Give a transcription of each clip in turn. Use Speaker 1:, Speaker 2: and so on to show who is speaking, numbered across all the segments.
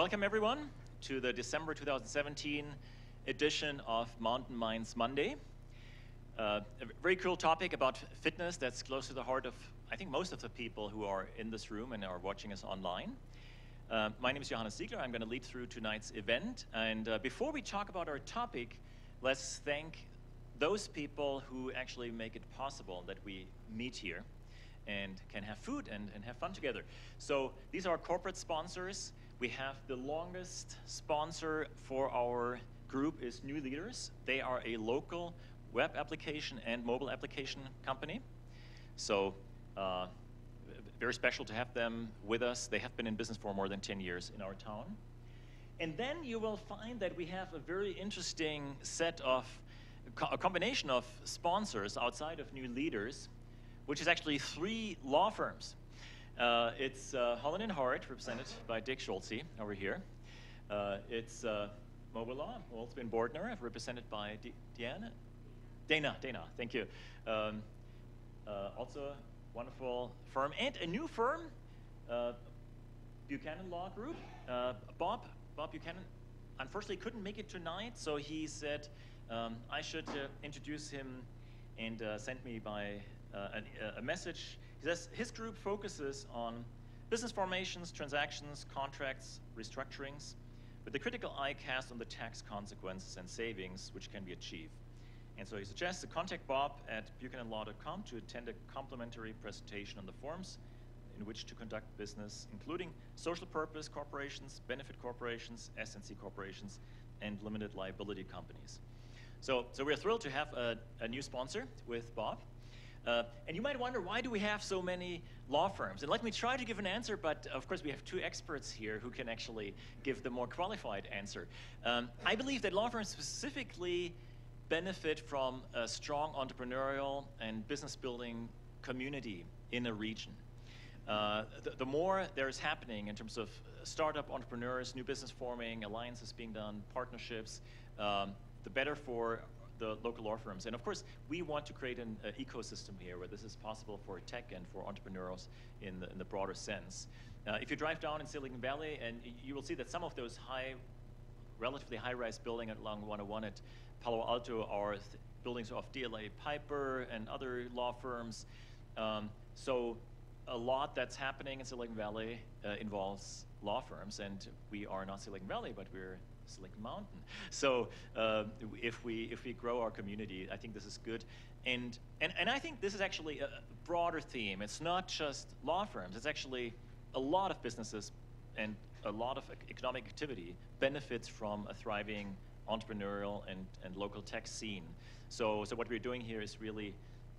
Speaker 1: Welcome everyone to the December 2017 edition of Mountain Minds Monday. A very cool topic about fitness that's close to the heart of, I think, most of the people who are in this room and are watching us online. My name is Johannes Ziegler. I'm going to lead through tonight's event. And before we talk about our topic, let's thank those people who actually make it possible that we meet here and can have food and have fun together. So these are corporate sponsors. We have the longest sponsor for our group is New Leaders. They are a local web application and mobile application company. So very special to have them with us. They have been in business for more than 10 years in our town. And then you will find that we have a very interesting set of, a combination of sponsors outside of New Leaders, which is actually 3 law firms. It's Holland & Hart, represented by Dick Schulze over here. It's Mobile Law, Wolfsbane Bordner, represented by Dana, thank you. Also a wonderful firm, and a new firm, Buchanan Law Group. Bob Buchanan, unfortunately couldn't make it tonight, so he said I should introduce him and sent me by a message. He says his group focuses on business formations, transactions, contracts, restructurings, with the critical eye cast on the tax consequences and savings which can be achieved. And so he suggests to contact Bob at buchananlaw.com to attend a complimentary presentation on the forms in which to conduct business, including social purpose corporations, benefit corporations, S&C corporations, and limited liability companies. So we're thrilled to have a new sponsor with Bob. And you might wonder, why do we have so many law firms? And let me try to give an answer, but of course we have 2 experts here who can actually give the more qualified answer. I believe that law firms specifically benefit from a strong entrepreneurial and business building community in a region. The more there is happening in terms of startup entrepreneurs, new business forming, alliances being done, partnerships, the better for the local law firms. And of course, we want to create an ecosystem here where this is possible for tech and for entrepreneurs in the broader sense. If you drive down in Silicon Valley, and you will see that some of those relatively high-rise buildings along 101 at Palo Alto are buildings of DLA Piper and other law firms. So a lot that's happening in Silicon Valley involves law firms, and we are not Silicon Valley, but we're Silicon Mountain. So if we grow our community, I think this is good. And I think this is actually a broader theme. It's not just law firms. It's actually a lot of businesses and a lot of economic activity benefits from a thriving entrepreneurial and local tech scene. So what we're doing here is really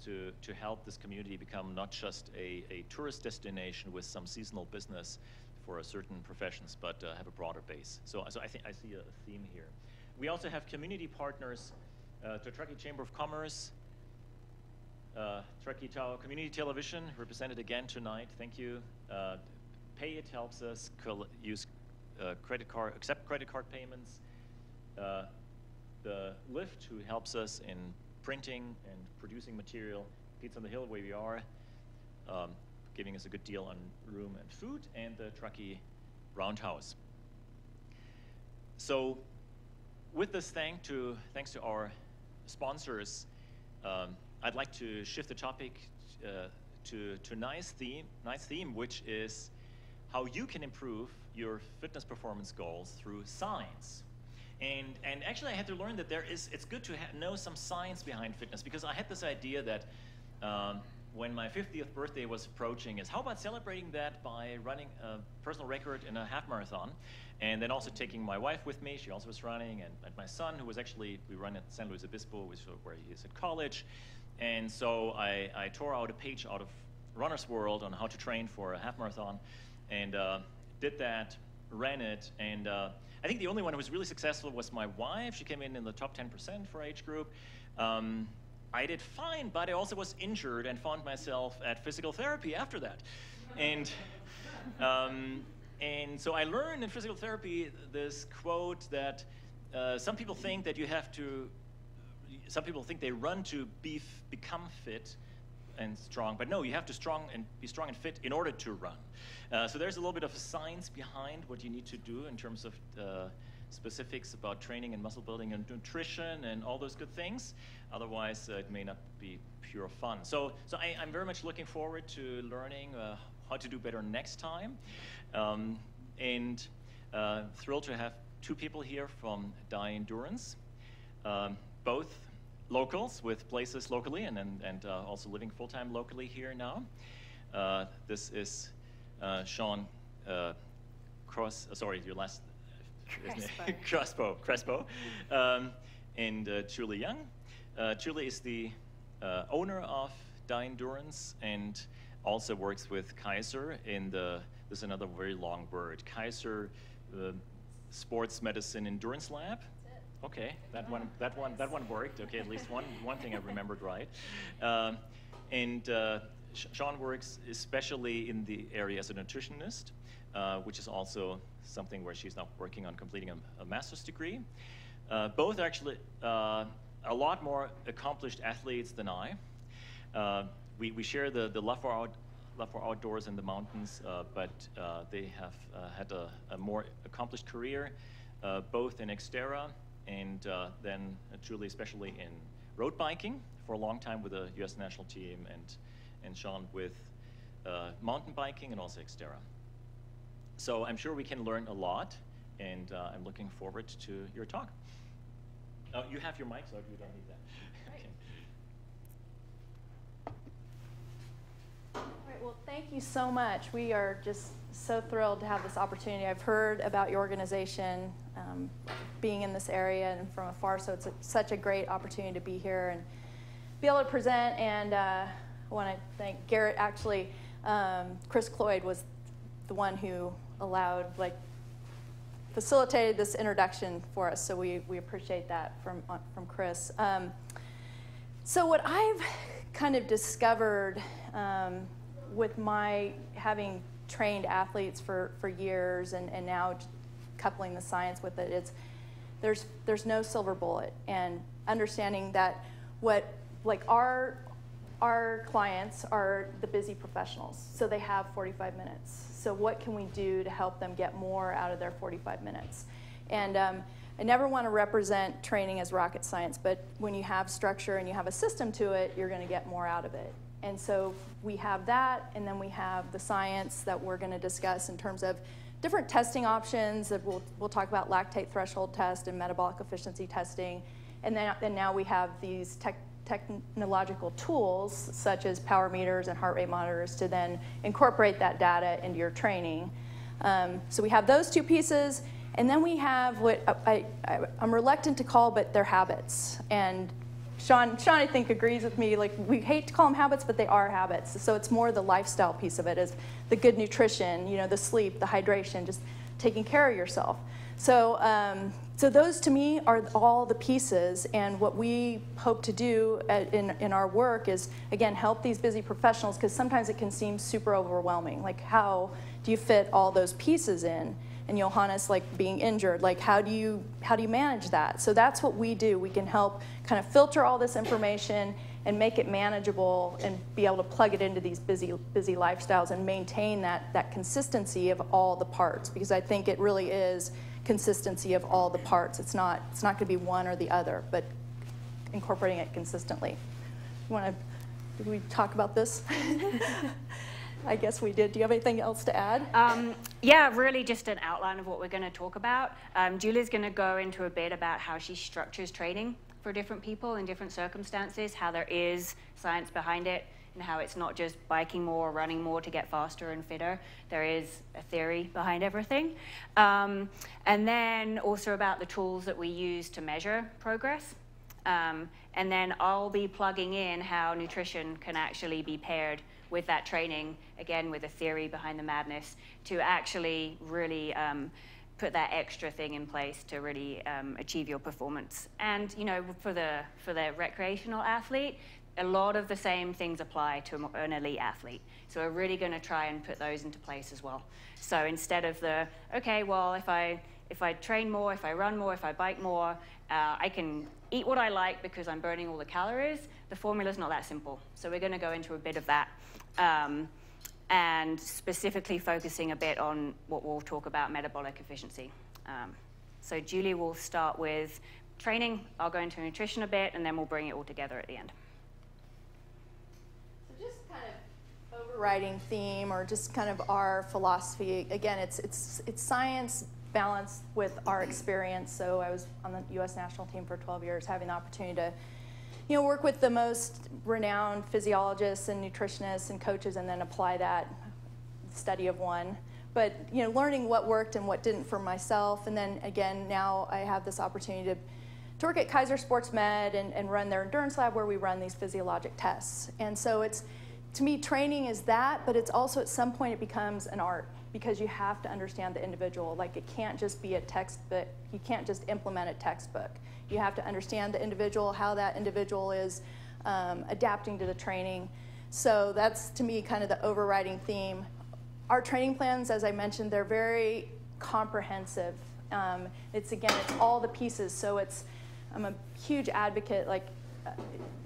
Speaker 1: to help this community become not just a tourist destination with some seasonal business for certain professions, but have a broader base. So I think I see a theme here. We also have community partners, the Truckee Chamber of Commerce, Truckee Tahoe Community Television, represented again tonight. Thank you. Pay It helps us use accept credit card payments. The Lyft, who helps us in printing and producing material. Pizza on the Hill, where we are. Giving us a good deal on room and food, and the Truckee Roundhouse. So with this thanks to our sponsors, I'd like to shift the topic to a nice theme, which is how you can improve your fitness performance goals through science. And actually I had to learn that it's good to know some science behind fitness, because I had this idea that when my 50th birthday was approaching, is how about celebrating that by running a personal record in a half marathon, and then also taking my wife with me. She also was running, and my son, who was actually, we run at San Luis Obispo, which is where he is at college. And so I tore out a page out of Runner's World on how to train for a half marathon, and did that, ran it, and I think the only one who was really successful was my wife. She came in the top 10% for our age group. I did fine, but I also was injured and found myself at physical therapy after that. And so I learned in physical therapy this quote that some people think that some people think they run to become fit, and strong, but no, you have to be strong and fit in order to run. So there's a little bit of a science behind what you need to do in terms of specifics about training and muscle building and nutrition and all those good things. Otherwise, it may not be pure fun. So I'm very much looking forward to learning how to do better next time. And thrilled to have two people here from Tahoe Endurance, both locals with places locally and also living full-time locally here now. This is Sian your last Crespo, and Julie Young. Julie is the owner of Tahoe Endurance and also works with Kaiser in this is another very long word, Kaiser Sports Medicine Endurance Lab. Okay, that one worked. Okay, at least one thing I remembered right. And Sian works especially in the area as a nutritionist, which is also something where she's now working on completing a master's degree. Both actually a lot more accomplished athletes than I. We share the love for outdoors and the mountains, but they have had a more accomplished career, both in Xterra and then Julie especially in road biking for a long time with the U.S. national team, and Sian with mountain biking and also Xterra. So I'm sure we can learn a lot, and I'm looking forward to your talk. Oh, you have your mic, so you don't need that. Okay.
Speaker 2: All right, well, thank you so much. We are just so thrilled to have this opportunity. I've heard about your organization being in this area and from afar, so it's such a great opportunity to be here and be able to present. And I want to thank Garrett. Actually, Chris Cloyd was the one who facilitated this introduction for us, so we appreciate that from Chris. So what I've kind of discovered with my having trained athletes for years and now coupling the science with it, there's no silver bullet, and understanding that our clients are the busy professionals, so they have 45 minutes. So what can we do to help them get more out of their 45 minutes? And I never want to represent training as rocket science, but when you have structure and you have a system to it, you're going to get more out of it. And so we have that, and then we have the science that we're going to discuss in terms of different testing options. That we'll talk about lactate threshold test and metabolic efficiency testing. And then now we have these technological tools such as power meters and heart rate monitors to then incorporate that data into your training. So we have those two pieces, and then we have what I'm reluctant to call, but they're habits. And Sian, I think, agrees with me. Like, we hate to call them habits, but they are habits. So it's more the lifestyle piece of it, is the good nutrition, the sleep, the hydration, just taking care of yourself. So, so those to me are all the pieces, and what we hope to do in our work is, again, help these busy professionals, because sometimes it can seem super overwhelming. Like, how do you fit all those pieces in? And Johannes, being injured, how do you manage that? So that's what we do. We can help kind of filter all this information and make it manageable and be able to plug it into these busy lifestyles and maintain that consistency of all the parts, because I think it really is consistency of all the parts. It's not going to be one or the other, but incorporating it consistently. Did we talk about this? I guess we did. Do you have anything else to add?
Speaker 3: Yeah, really just an outline of what we're going to talk about. Julie's going to go into a bit about how she structures training for different people in different circumstances, how there is science behind it, and how it's not just biking more or running more to get faster and fitter. There is a theory behind everything. And then also about the tools that we use to measure progress. And then I'll be plugging in how nutrition can actually be paired with that training, again, with a theory behind the madness, to actually really put that extra thing in place to really achieve your performance. And for the recreational athlete, a lot of the same things apply to an elite athlete. So we're really going to try and put those into place as well. So instead of okay, well, if I if I train more, if I run more, if I bike more, I can eat what I like because I'm burning all the calories. The formula's not that simple. So we're going to go into a bit of that. And specifically focusing a bit on what we'll talk about, metabolic efficiency. So Julie will start with training. I'll go into nutrition a bit, and then we'll bring it all together at the end.
Speaker 2: So just kind of overriding theme, or just kind of our philosophy. Again, it's science balanced with our experience. So I was on the U.S. national team for 12 years, having the opportunity to work with the most renowned physiologists and nutritionists and coaches, and then apply that study of one. But learning what worked and what didn't for myself, and then again, now I have this opportunity to work at Kaiser Sports Med and run their endurance lab, where we run these physiologic tests. And so to me, training is that, but it's also at some point it becomes an art, because you have to understand the individual. Like, it can't just be a textbook. You can't just implement a textbook. You have to understand the individual, how that individual is adapting to the training. So that's, to me, kind of the overriding theme. Our training plans, as I mentioned, they're very comprehensive. It's all the pieces. So I'm a huge advocate,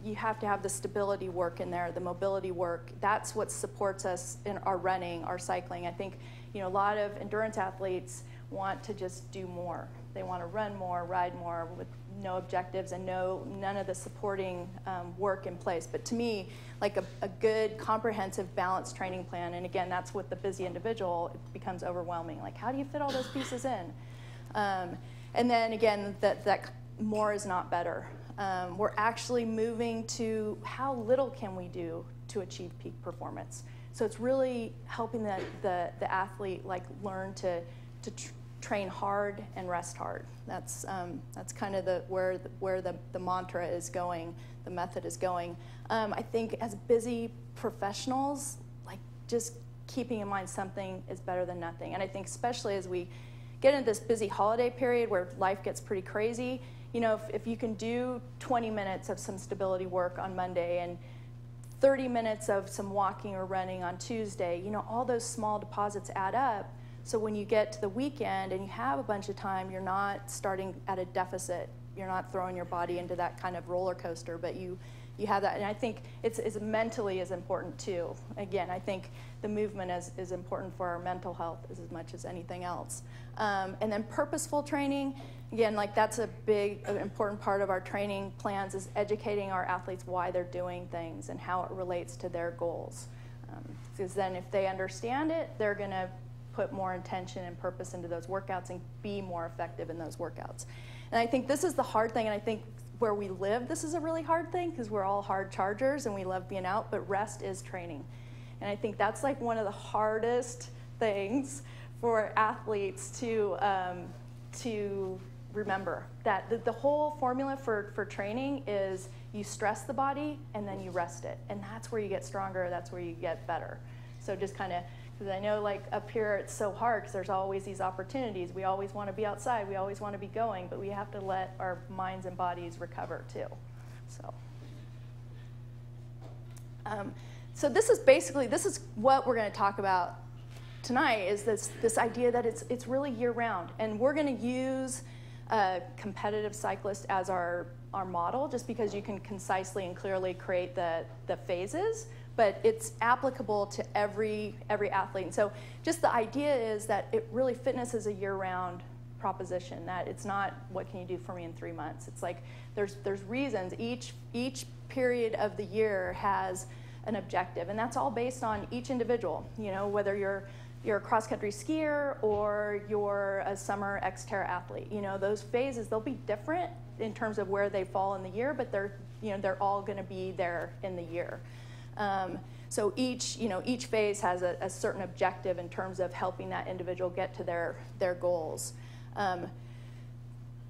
Speaker 2: you have to have the stability work in there, the mobility work. That's what supports us in our running, our cycling. I think, a lot of endurance athletes want to just do more. They want to run more, ride more, with no objectives and none of the supporting work in place. But to me, like a good, comprehensive, balanced training plan, and again, that's with the busy individual, it becomes overwhelming. Like, how do you fit all those pieces in? And then again, that more is not better. We're actually moving to how little can we do to achieve peak performance. So it's really helping the athlete learn to train hard and rest hard. That's kind of where the mantra is going, the method is going. I think as busy professionals, just keeping in mind something is better than nothing. And I think especially as we get into this busy holiday period where life gets pretty crazy, if you can do 20 minutes of some stability work on Monday and 30 minutes of some walking or running on Tuesday, all those small deposits add up. So when you get to the weekend and you have a bunch of time, you're not starting at a deficit. You're not throwing your body into that kind of roller coaster, but you have that. And I think it's mentally is important too. Again, I think the movement is important for our mental health as much as anything else. And then purposeful training, again, that's a big, important part of our training plans, is educating our athletes why they're doing things and how it relates to their goals. Because then if they understand it, they're going to put more intention and purpose into those workouts and be more effective in those workouts. And I think this is the hard thing, and I think where we live, this is a really hard thing, because we're all hard chargers and we love being out, but rest is training. And I think that's one of the hardest things for athletes to remember, that the whole formula for training is you stress the body and then you rest it. And that's where you get stronger, that's where you get better. So just kind of, because I know up here it's so hard because there's always these opportunities. We always want to be outside, we always want to be going, but we have to let our minds and bodies recover too. So this is what we're going to talk about tonight, is this idea that it's really year-round. And we're going to use competitive cyclist as our model, just because you can concisely and clearly create the phases, but it's applicable to every athlete. And so just the idea is that fitness is a year-round proposition, that it's not what can you do for me in 3 months. It's there's reasons. Each period of the year has an objective, and that's all based on each individual. Whether you're a cross-country skier or you're a summer Xterra athlete, those phases, they'll be different in terms of where they fall in the year, but they're all going to be there in the year. So each phase has a certain objective in terms of helping that individual get to their goals.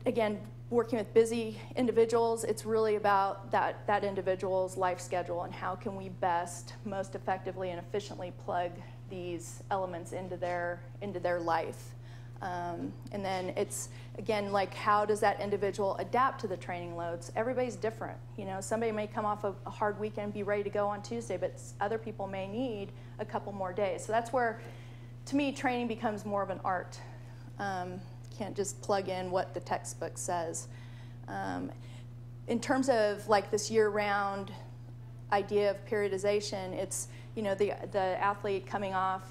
Speaker 2: Again, working with busy individuals, it's really about that individual's life schedule and how can we best, most effectively and efficiently plug these elements into their life. And then it's, again, how does that individual adapt to the training loads? Everybody's different. Somebody may come off a hard weekend and be ready to go on Tuesday, but other people may need a couple more days. So that's where, to me, training becomes more of an art. can't just plug in what the textbook says. In terms of like this year-round idea of periodization, it's, you know, the athlete coming off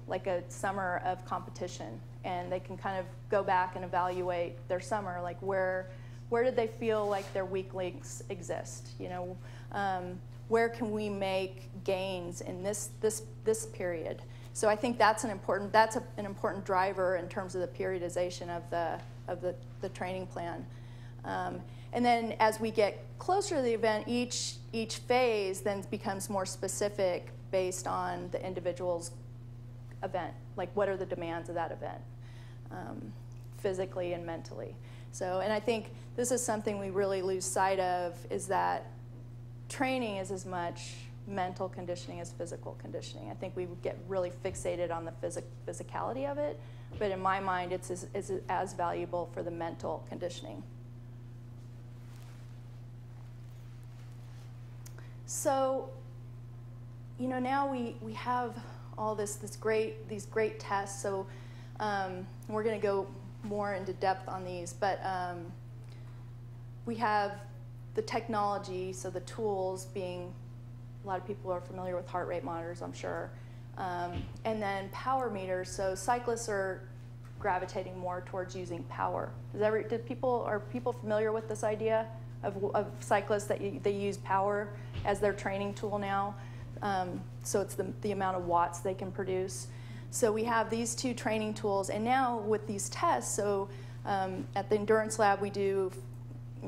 Speaker 2: like a summer of competition, and they can kind of go back and evaluate their summer, like where did they feel like their weak links exist, you know, where can we make gains in this period. So I think that's an important driver in terms of the periodization of the training plan. And then as we get closer to the event, each phase then becomes more specific based on the individual's event, like what are the demands of that event, physically and mentally. So, and I think this is something we really lose sight of, is that training is as much mental conditioning as physical conditioning. I think we get really fixated on the physicality of it, but in my mind, it's as valuable for the mental conditioning. So, you know, now we have all these great tests. So we're going to go more into depth on these, but we have the technology, so the tools being, a lot of people are familiar with heart rate monitors, I'm sure, and then power meters. So cyclists are gravitating more towards using power. Are people familiar with this idea of cyclists that they use power as their training tool now? So it's the amount of watts they can produce. So we have these two training tools, and now with these tests, so at the endurance lab we do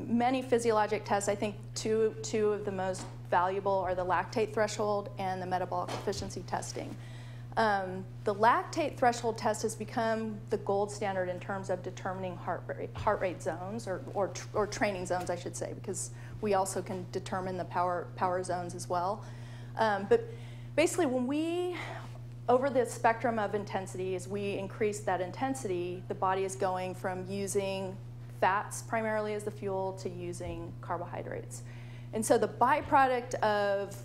Speaker 2: many physiologic tests. I think two of the most valuable are the lactate threshold and the metabolic efficiency testing. The lactate threshold test has become the gold standard in terms of determining heart rate zones, or training zones, I should say, because we also can determine the power zones as well. But basically, over the spectrum of intensity, as we increase that intensity, the body is going from using fats primarily as the fuel to using carbohydrates. And so the byproduct of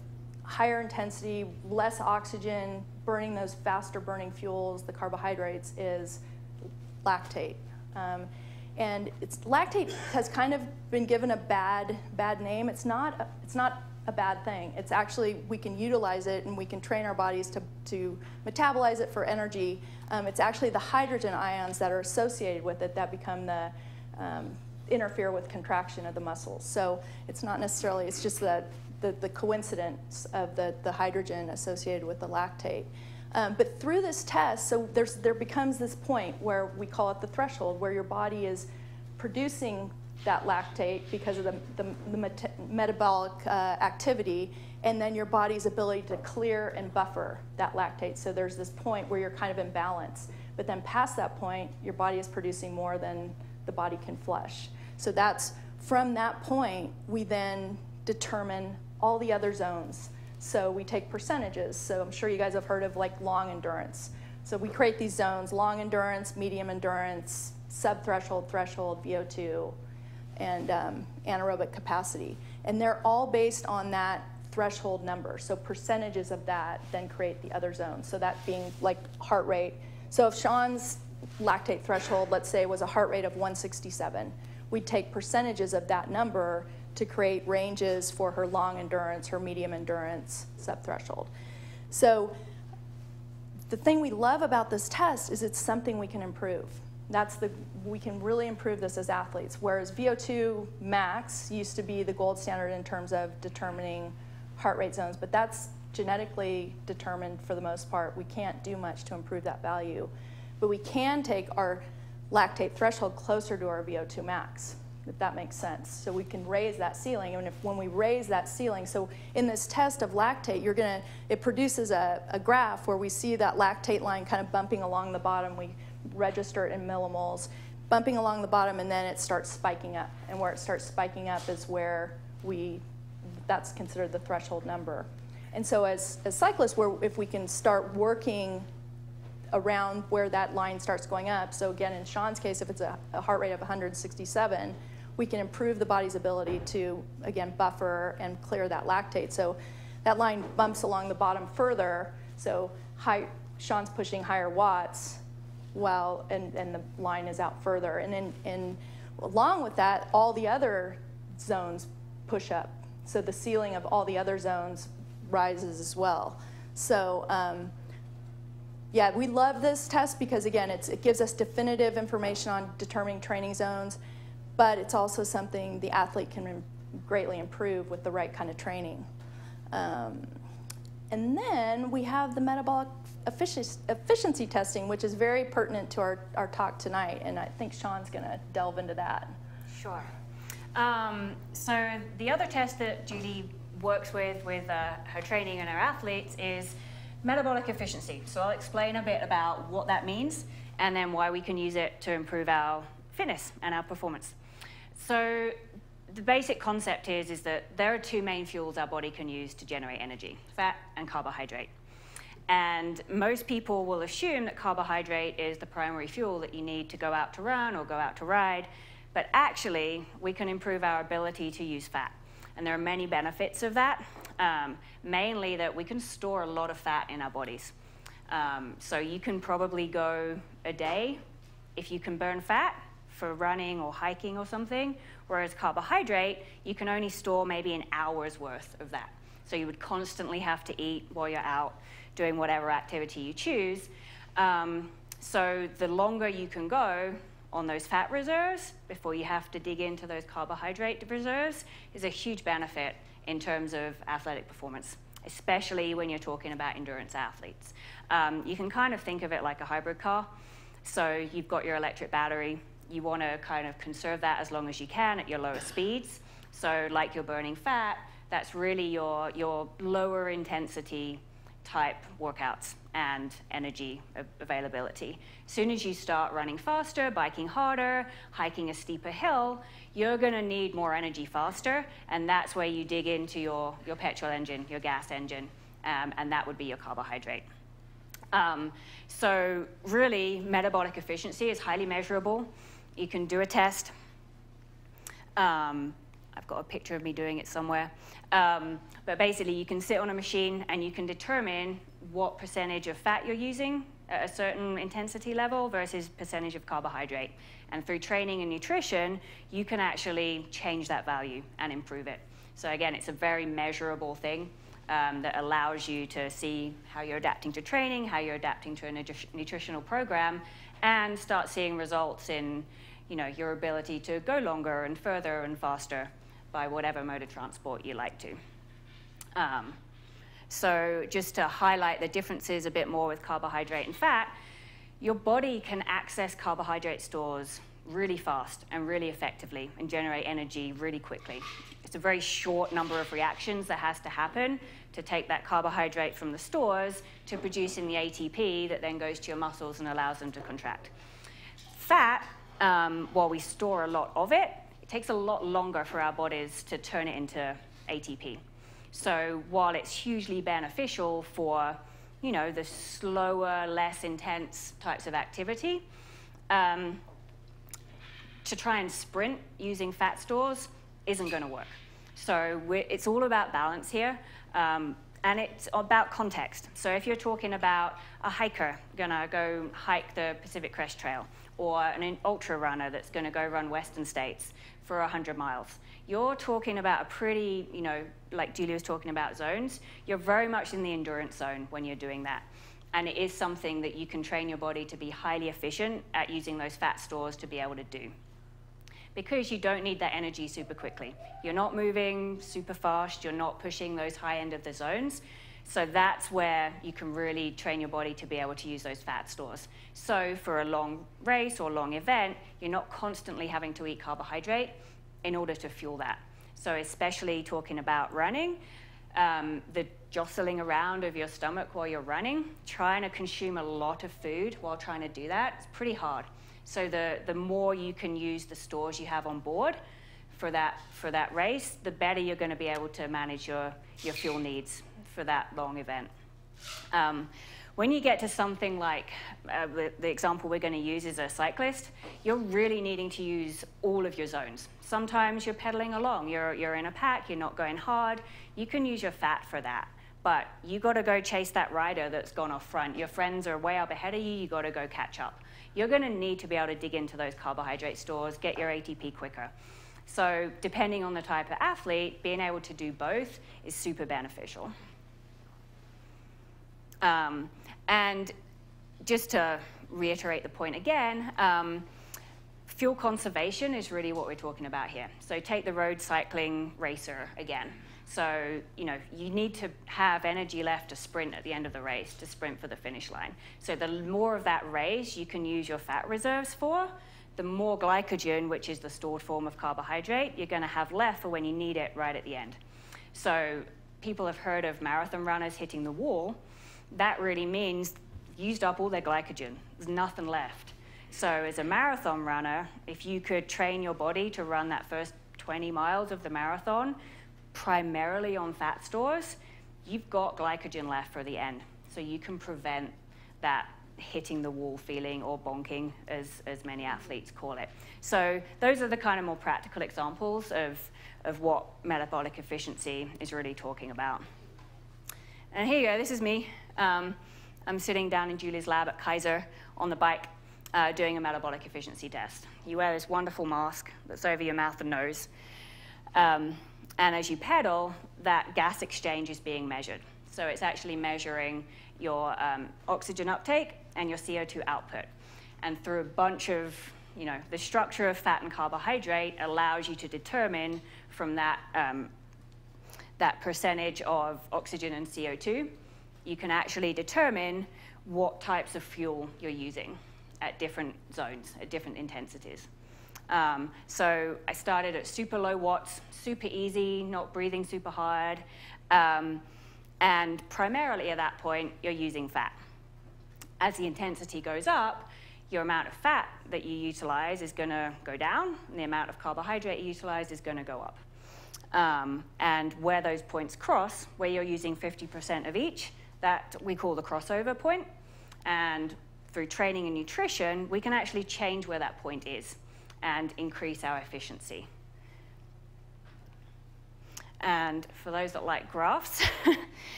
Speaker 2: higher intensity, less oxygen, burning those faster burning fuels, the carbohydrates, is lactate. And lactate has kind of been given a bad name. It's not a bad thing. It's actually, we can utilize it and we can train our bodies to metabolize it for energy. It's actually the hydrogen ions that are associated with it that become interfere with contraction of the muscles. So it's not necessarily, it's just the coincidence of the hydrogen associated with the lactate. But through this test, so there becomes this point where we call it the threshold, where your body is producing that lactate because of the metabolic activity, and then your body's ability to clear and buffer that lactate. So there's this point where you're kind of in balance. But then past that point, your body is producing more than the body can flush. So that's, from that point, we then determine all the other zones. So we take percentages. So I'm sure you guys have heard of like long endurance. So we create these zones: long endurance, medium endurance, subthreshold, threshold, VO2, and anaerobic capacity. And they're all based on that threshold number. So percentages of that then create the other zones. So that being like heart rate. So if Sean's lactate threshold, let's say, was a heart rate of 167, we'd take percentages of that number to create ranges for her long endurance, her medium endurance, subthreshold. So the thing we love about this test is it's something we can improve. We can really improve this as athletes, whereas VO2 max used to be the gold standard in terms of determining heart rate zones, but that's genetically determined for the most part. We can't do much to improve that value, but we can take our lactate threshold closer to our VO2 max, if that makes sense. So we can raise that ceiling, and when we raise that ceiling, so in this test of lactate, it produces a graph where we see that lactate line kind of bumping along the bottom. We register it in millimoles, bumping along the bottom, and then it starts spiking up. And where it starts spiking up is where that's considered the threshold number. And so as cyclists, if we can start working around where that line starts going up, so again, in Sean's case, if it's a heart rate of 167, we can improve the body's ability to, again, buffer and clear that lactate. So that line bumps along the bottom further, so Sean's pushing higher watts, while, and the line is out further. And along with that, all the other zones push up. So the ceiling of all the other zones rises as well. So yeah, we love this test because, again, it gives us definitive information on determining training zones, but it's also something the athlete can greatly improve with the right kind of training. And then we have the metabolic efficiency testing, which is very pertinent to our talk tonight, and I think Sean's going to delve into that.
Speaker 3: Sure. So the other test that Julie works with her training and her athletes is metabolic efficiency. So I'll explain a bit about what that means and then why we can use it to improve our fitness and our performance. So the basic concept is that there are two main fuels our body can use to generate energy, fat and carbohydrate. And most people will assume that carbohydrate is the primary fuel that you need to go out to run or go out to ride, but actually we can improve our ability to use fat. And there are many benefits of that, mainly that we can store a lot of fat in our bodies. So you can probably go a day if you can burn fat for running or hiking or something, whereas carbohydrate, you can only store maybe an hour's worth of that. So you would constantly have to eat while you're out doing whatever activity you choose. So the longer you can go on those fat reserves before you have to dig into those carbohydrate reserves is a huge benefit in terms of athletic performance, especially when you're talking about endurance athletes. You can kind of think of it like a hybrid car. So you've got your electric battery. You want to kind of conserve that as long as you can at your lowest speeds. So like you're burning fat, that's really your lower intensity type workouts and energy availability. As soon as you start running faster, biking harder, hiking a steeper hill, you're going to need more energy faster, and that's where you dig into your petrol engine, your gas engine, and that would be your carbohydrate. So really, metabolic efficiency is highly measurable. You can do a test. I've got a picture of me doing it somewhere. But basically, you can sit on a machine and you can determine what percentage of fat you're using at a certain intensity level versus percentage of carbohydrate. And through training and nutrition, you can actually change that value and improve it. So again, it's a very measurable thing that allows you to see how you're adapting to training, how you're adapting to a nutritional program, and start seeing results in your ability to go longer and further and faster by whatever mode of transport you like to. So just to highlight the differences a bit more with carbohydrate and fat, your body can access carbohydrate stores really fast and really effectively and generate energy really quickly. It's a very short number of reactions that has to happen to take that carbohydrate from the stores to producing the ATP that then goes to your muscles and allows them to contract. Fat, while we store a lot of it, it takes a lot longer for our bodies to turn it into ATP. So while it's hugely beneficial for, the slower, less intense types of activity, to try and sprint using fat stores isn't going to work. So it's all about balance here, and it's about context. So if you're talking about a hiker gonna go hike the Pacific Crest Trail, or an ultra runner that's gonna go run Western States for 100 miles, you're talking about a pretty, like Julie was talking about zones, you're very much in the endurance zone when you're doing that. And it is something that you can train your body to be highly efficient at using those fat stores to be able to do. Because you don't need that energy super quickly. You're not moving super fast, you're not pushing those high end of the zones. So that's where you can really train your body to be able to use those fat stores. So for a long race or long event, you're not constantly having to eat carbohydrate in order to fuel that. So especially talking about running, the jostling around of your stomach while you're running, trying to consume a lot of food while trying to do that, it's pretty hard. So the more you can use the stores you have on board for that race, the better you're going to be able to manage your fuel needs for that long event. When you get to something like the example we're going to use is a cyclist, you're really needing to use all of your zones. Sometimes you're pedaling along, you're in a pack, you're not going hard. You can use your fat for that, but you got to go chase that rider that's gone off front. Your friends are way up ahead of you, you got to go catch up. you're going to need to be able to dig into those carbohydrate stores, get your ATP quicker. So depending on the type of athlete, being able to do both is super beneficial. And just to reiterate the point again, fuel conservation is really what we're talking about here. So take the road cycling racer again. So, you need to have energy left to sprint at the end of the race, to sprint for the finish line. So the more of that race you can use your fat reserves for, the more glycogen, which is the stored form of carbohydrate, you're going to have left for when you need it right at the end. So people have heard of marathon runners hitting the wall. That really means used up all their glycogen. There's nothing left. So as a marathon runner, if you could train your body to run that first 20 miles of the marathon primarily on fat stores, you've got glycogen left for the end. So you can prevent that hitting the wall feeling, or bonking, as many athletes call it. So those are the kind of more practical examples of what metabolic efficiency is really talking about. And here you go, this is me. I'm sitting down in Julie's lab at Kaiser on the bike doing a metabolic efficiency test. You wear this wonderful mask that's over your mouth and nose. And as you pedal, that gas exchange is being measured. So it's actually measuring your oxygen uptake and your CO2 output. And through a bunch of, the structure of fat and carbohydrate allows you to determine from that, that percentage of oxygen and CO2, you can actually determine what types of fuel you're using at different zones, at different intensities. So I started at super low watts, super easy, not breathing super hard. And primarily at that point, you're using fat. As the intensity goes up, your amount of fat that you utilize is going to go down, and the amount of carbohydrate you utilize is going to go up. And where those points cross, where you're using 50% of each, that we call the crossover point. And through training and nutrition, we can actually change where that point is and increase our efficiency. And for those that like graphs,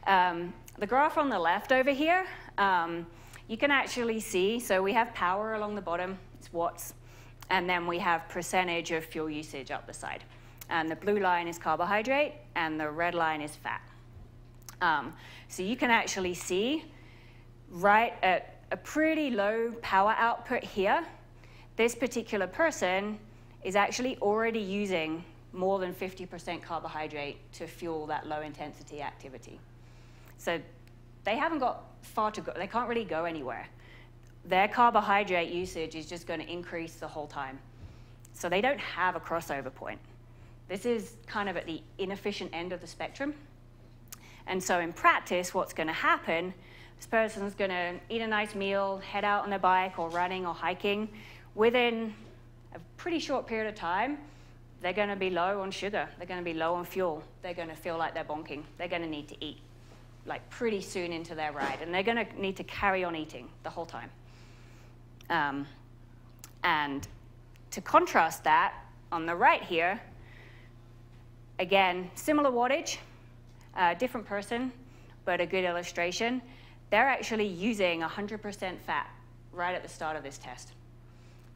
Speaker 3: the graph on the left over here, you can actually see, so we have power along the bottom, it's watts, and then we have percentage of fuel usage up the side. And the blue line is carbohydrate, and the red line is fat. So you can actually see right at a pretty low power output here, this particular person is actually already using more than 50% carbohydrate to fuel that low intensity activity. So they haven't got far to go. They can't really go anywhere. Their carbohydrate usage is just going to increase the whole time. So they don't have a crossover point. This is kind of at the inefficient end of the spectrum. And so in practice, what's going to happen, this person's going to eat a nice meal, head out on their bike or running or hiking. Within a pretty short period of time, they're going to be low on sugar. They're going to be low on fuel. They're going to feel like they're bonking. They're going to need to eat, like pretty soon into their ride. And they're going to need to carry on eating the whole time. And to contrast that, on the right here, again, similar wattage, different person, but a good illustration. They're actually using 100% fat right at the start of this test.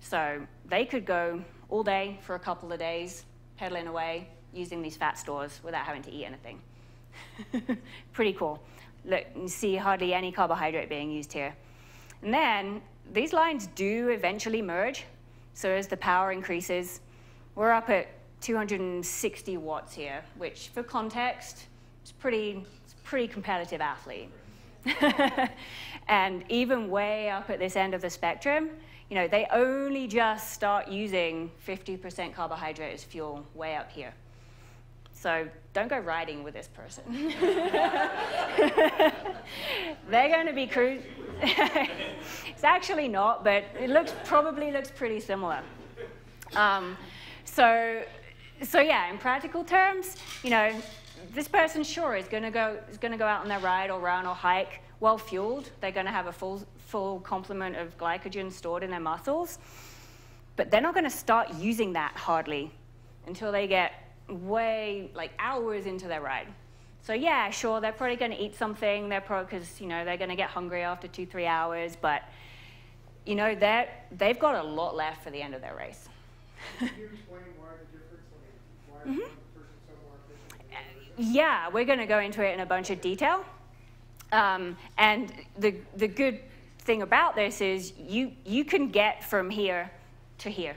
Speaker 3: So they could go all day for a couple of days, pedaling away, using these fat stores without having to eat anything. Pretty cool. Look, you see hardly any carbohydrate being used here. And then these lines do eventually merge. So as the power increases, we're up at 260 watts here, which for context, it's pretty competitive athlete. And even way up at this end of the spectrum, they only just start using 50% carbohydrate as fuel way up here. So don't go riding with this person. They're going to be cruising. It's actually not, but it probably looks pretty similar. So yeah, in practical terms, this person sure is going to go out on their ride or run or hike well fueled. They're going to have a full complement of glycogen stored in their muscles, but they're not going to start using that hardly until they get way hours into their ride. So yeah, sure, they're probably going to eat something. They're probably because they're going to get hungry after 2-3 hours, but you know, they've got a lot left for the end of their race.
Speaker 4: Can you explain why the difference? Why is one person so more efficient?
Speaker 3: Yeah, we're going to go into it in a bunch of detail. And the good thing about this is you can get from here to here.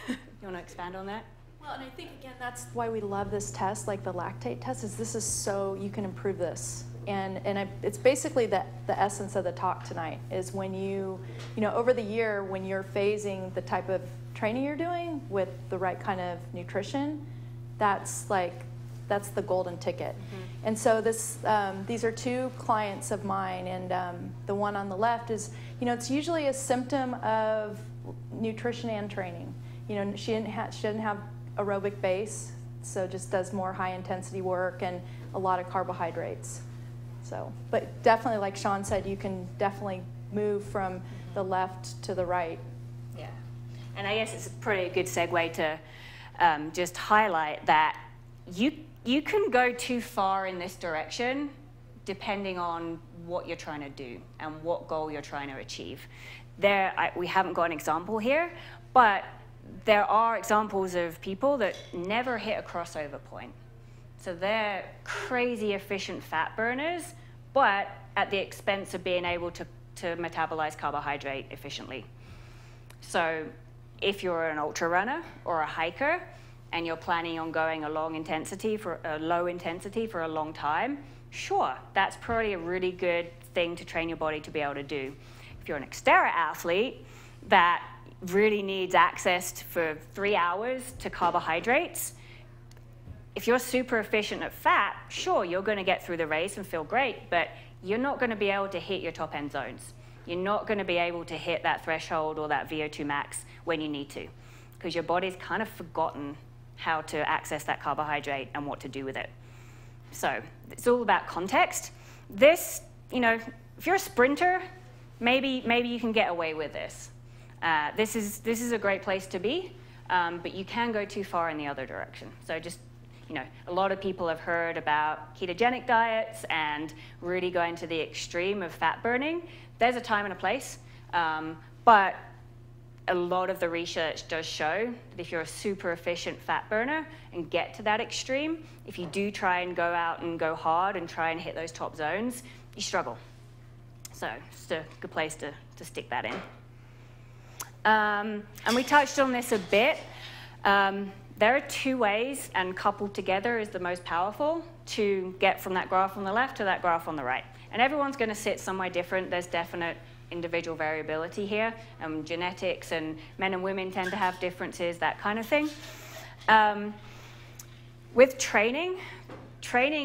Speaker 3: You want to expand on that?
Speaker 2: Well, and I think, again, that's why we love this test, like the lactate test, is this is so you can improve this. And it's basically the essence of the talk tonight, is when you know, over the year, when you're phasing the type of training you're doing with the right kind of nutrition, that's the golden ticket. Mm-hmm. And so these are two clients of mine, and the one on the left is, you know, it's usually a symptom of nutrition and training. You know, she didn't have aerobic base, so just does more high intensity work and a lot of carbohydrates. So, but definitely, like Sean said, you can definitely move from the left to the right.
Speaker 3: Yeah, and I guess it's a pretty good segue to just highlight that you can go too far in this direction depending on what you're trying to do and what goal you're trying to achieve. We haven't got an example here, but there are examples of people that never hit a crossover point. So they're crazy efficient fat burners, but at the expense of being able to metabolize carbohydrate efficiently. So if you're an ultra runner or a hiker and you're planning on going a low intensity for a long time, sure, that's probably a really good thing to train your body to be able to do. If you're an Xterra athlete that really needs access for 3 hours to carbohydrates, if you're super efficient at fat, sure, you're going to get through the race and feel great, but you're not going to be able to hit your top end zones. You're not going to be able to hit that threshold or that VO2 max when you need to, because your body's kind of forgotten how to access that carbohydrate and what to do with it. So it's all about context. This, you know, if you're a sprinter, maybe you can get away with this. This is a great place to be, but you can go too far in the other direction. So just, you know, a lot of people have heard about ketogenic diets and really going to the extreme of fat burning. There's a time and a place, but a lot of the research does show that if you're a super efficient fat burner and get to that extreme, if you do try and go out and go hard and try and hit those top zones, you struggle. So it's a good place to stick that in. And we touched on this a bit. There are two ways, and coupled together is the most powerful, to get from that graph on the left to that graph on the right. And everyone's going to sit somewhere different. There's definite individual variability here. Genetics and men and women tend to have differences, that kind of thing. With training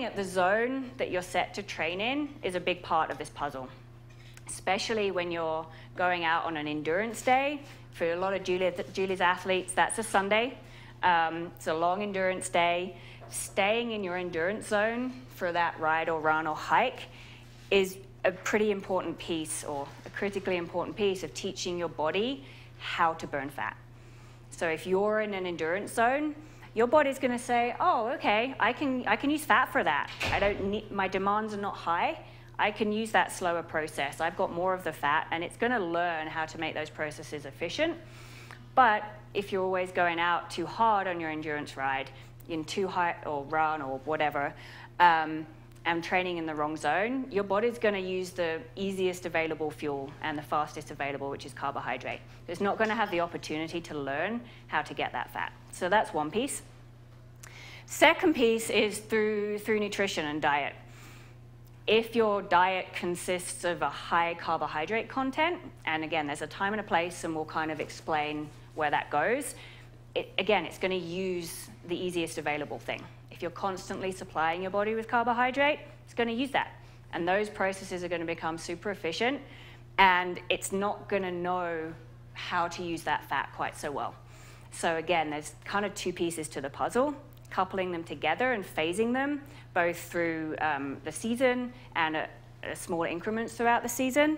Speaker 3: at the zone that you're set to train in is a big part of this puzzle, especially when you're going out on an endurance day. For a lot of Julie's athletes, that's a Sunday. It's a long endurance day. Staying in your endurance zone for that ride or run or hike is a pretty important piece, or a critically important piece, of teaching your body how to burn fat. So if you're in an endurance zone, your body's going to say, oh, okay, I can use fat for that. I don't need, my demands are not high. I can use that slower process. I've got more of the fat, and it's going to learn how to make those processes efficient. But if you're always going out too hard on your endurance ride, in too high or run or whatever, and training in the wrong zone, your body's going to use the easiest available fuel and the fastest available, which is carbohydrate. It's not going to have the opportunity to learn how to get that fat. So that's one piece. Second piece is through nutrition and diet. If your diet consists of a high carbohydrate content, and again, there's a time and a place, and we'll kind of explain where that goes, again, it's going to use the easiest available thing. If you're constantly supplying your body with carbohydrate, it's going to use that. And those processes are going to become super efficient, and it's not going to know how to use that fat quite so well. So again, there's kind of two pieces to the puzzle. Coupling them together and phasing them, both through the season and small increments throughout the season,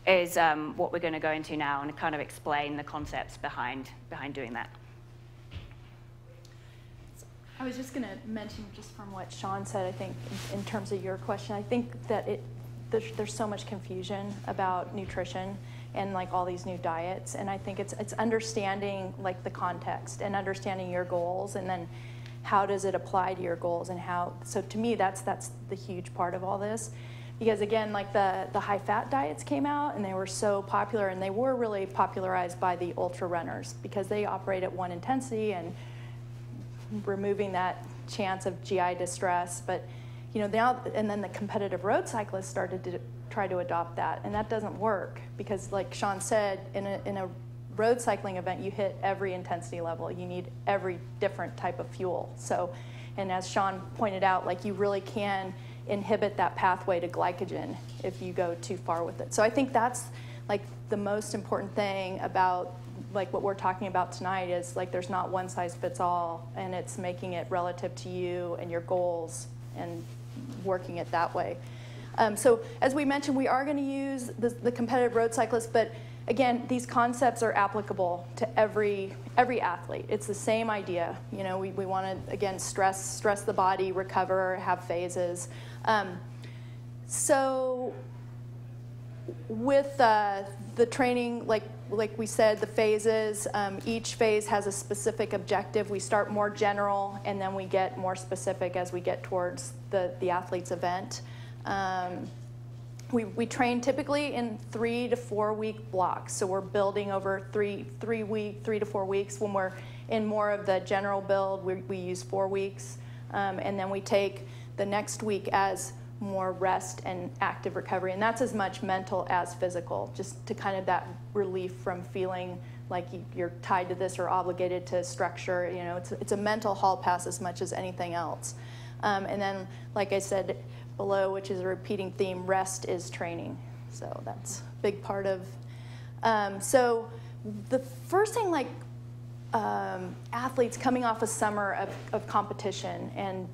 Speaker 3: is what we're going to go into now and kind of explain the concepts behind doing that.
Speaker 2: I was just going to mention, just from what Sean said, I think in terms of your question, I think that there's so much confusion about nutrition, and like all these new diets. And I think it's understanding like the context and understanding your goals, and then how does it apply to your goals, and how. So to me, that's the huge part of all this. Because again, like the high-fat diets came out, and they were so popular, and they were really popularized by the ultra runners because they operate at one intensity and removing that chance of GI distress. But now, and then the competitive road cyclists started to try to adopt that, and that doesn't work because, like Sean said, in a road cycling event, you hit every intensity level. You need every different type of fuel. So, and as Sean pointed out, like you really can inhibit that pathway to glycogen if you go too far with it. So I think that's like the most important thing about like what we're talking about tonight is like there's not one size fits all, and it's making it relative to you and your goals and working it that way. So as we mentioned, we are going to use the competitive road cyclist, but again, these concepts are applicable to every athlete. It's the same idea. We want to, again, stress the body, recover, have phases. So with the training, like we said, the phases, each phase has a specific objective. We start more general, and then we get more specific as we get towards the athlete's event. We train typically in 3 to 4 week blocks. So we're building over 3 to 4 weeks. When we're in more of the general build, we use 4 weeks. And then we take the next week as more rest and active recovery. And that's as much mental as physical, just to kind of that relief from feeling like you're tied to this or obligated to structure. It's a mental hall pass as much as anything else. And then, like I said below, which is a repeating theme, rest is training. So that's a big part of. So the first thing, like athletes coming off a summer of competition, and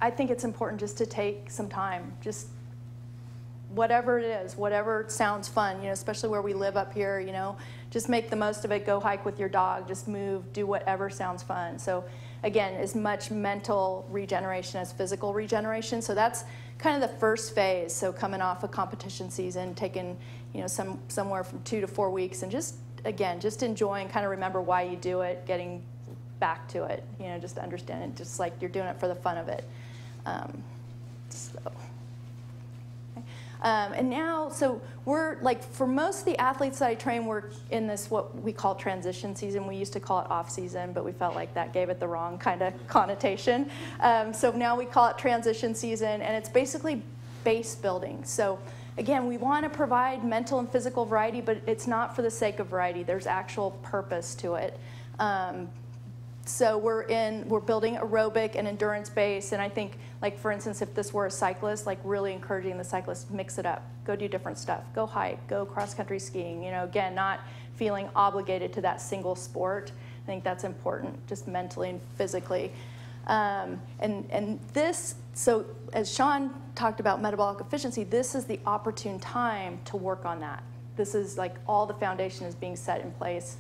Speaker 2: I think it's important just to take some time, just whatever it is, whatever sounds fun, especially where we live up here, just make the most of it, go hike with your dog, just move, do whatever sounds fun. So again, as much mental regeneration as physical regeneration. So that's kind of the first phase. So coming off a competition season, taking, somewhere from 2 to 4 weeks, and just enjoying, kind of remember why you do it, getting back to it, just understand it, just like you're doing it for the fun of it. And now, so we're like, for most of the athletes that I train, we're in this, what we call transition season. We used to call it off season, but we felt like that gave it the wrong kind of connotation. So now we call it transition season, and it's basically base building. So again, we want to provide mental and physical variety, but it's not for the sake of variety. There's actual purpose to it. So we're building aerobic and endurance base, and I think, like for instance, if this were a cyclist, like really encouraging the cyclist, mix it up, go do different stuff, go hike, go cross-country skiing, again, not feeling obligated to that single sport. I think that's important, just mentally and physically. And this, so as Sean talked about metabolic efficiency, this is the opportune time to work on that. This is like all the foundation is being set in place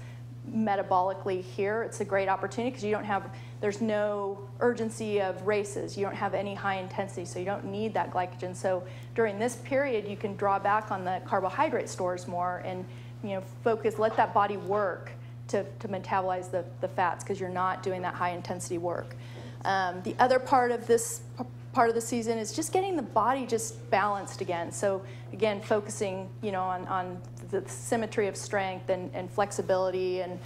Speaker 2: metabolically here. It's a great opportunity because there's no urgency of races. You don't have any high intensity, so you don't need that glycogen. So during this period, you can draw back on the carbohydrate stores more and focus, let that body work to metabolize the fats because you're not doing that high intensity work. The other part of this part of the season is just getting the body just balanced again. So again, focusing on the symmetry of strength and flexibility, and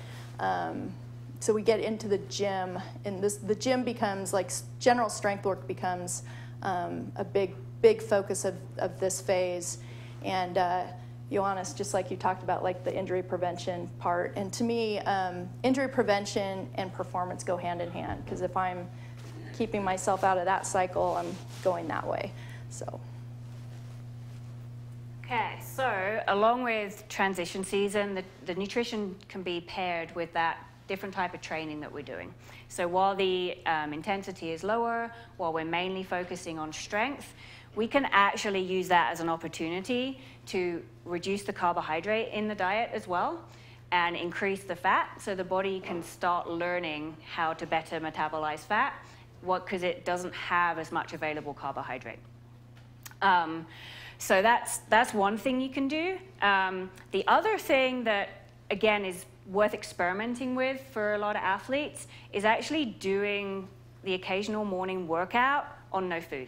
Speaker 2: so we get into the gym, and the gym becomes like general strength work becomes a big focus of this phase. And Johannes, just like you talked about, like the injury prevention part, and to me, injury prevention and performance go hand in hand, because if I'm keeping myself out of that cycle, I'm going that way. So.
Speaker 3: Okay, so along with transition season, the nutrition can be paired with that different type of training that we're doing. So while the intensity is lower, while we're mainly focusing on strength, we can actually use that as an opportunity to reduce the carbohydrate in the diet as well and increase the fat, so the body can start learning how to better metabolize fat, because it doesn't have as much available carbohydrate. So that's one thing you can do. The other thing that, again, is worth experimenting with for a lot of athletes is actually doing the occasional morning workout on no food.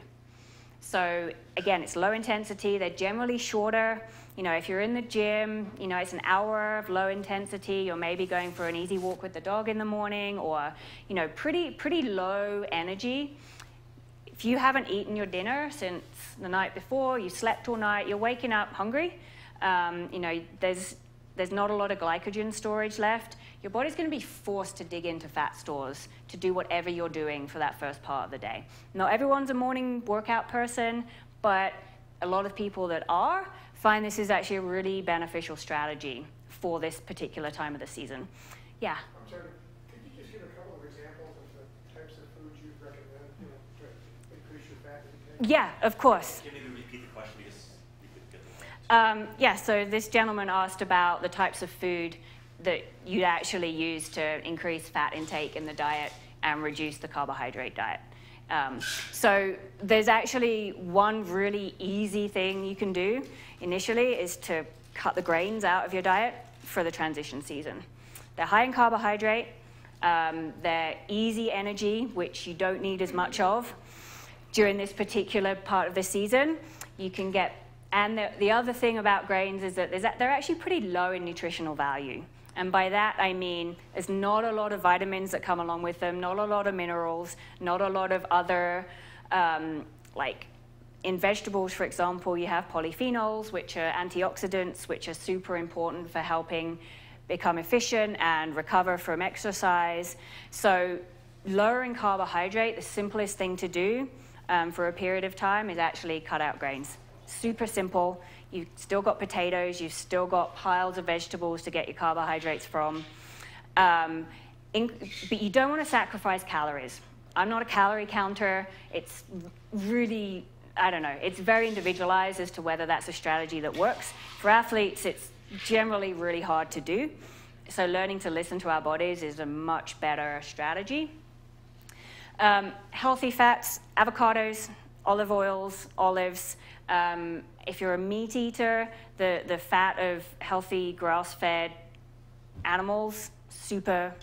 Speaker 3: So again, it's low intensity. They're generally shorter. You know, if you're in the gym, you know, it's an hour of low intensity. You're maybe going for an easy walk with the dog in the morning, or, you know, pretty low energy. If you haven't eaten your dinner since the night before, you slept all night, you're waking up hungry, you know, there's not a lot of glycogen storage left. Your body's going to be forced to dig into fat stores to do whatever you're doing for that first part of the day. Not everyone's a morning workout person, but a lot of people that are find this is actually a really beneficial strategy for this particular time of the season. Yeah?
Speaker 4: I'm sorry, could you just give a couple of examples of the types of foods you recommend, you know, to increase your fat intake?
Speaker 3: Yeah, of course.
Speaker 1: Can you maybe repeat the question because we could get the point?
Speaker 3: Yeah, so this gentleman asked about the types of food that you'd actually use to increase fat intake in the diet and reduce the carbohydrate diet. So there's actually one really easy thing you can do initially is to cut the grains out of your diet for the transition season. They're high in carbohydrate, they're easy energy, which you don't need as much of during this particular part of the season. You can get, and the other thing about grains is that they're actually pretty low in nutritional value. And by that, I mean there's not a lot of vitamins that come along with them, not a lot of minerals, not a lot of other, like in vegetables, for example, you have polyphenols, which are antioxidants, which are super important for helping become efficient and recover from exercise. So lowering carbohydrate, the simplest thing to do for a period of time is actually cut out grains. Super simple. You've still got potatoes, you've still got piles of vegetables to get your carbohydrates from. But you don't want to sacrifice calories. I'm not a calorie counter. It's really, I don't know, it's very individualized as to whether that's a strategy that works. For athletes, it's generally really hard to do. So learning to listen to our bodies is a much better strategy. Healthy fats, avocados, olive oils, olives. If you're a meat eater, the fat of healthy grass-fed animals, super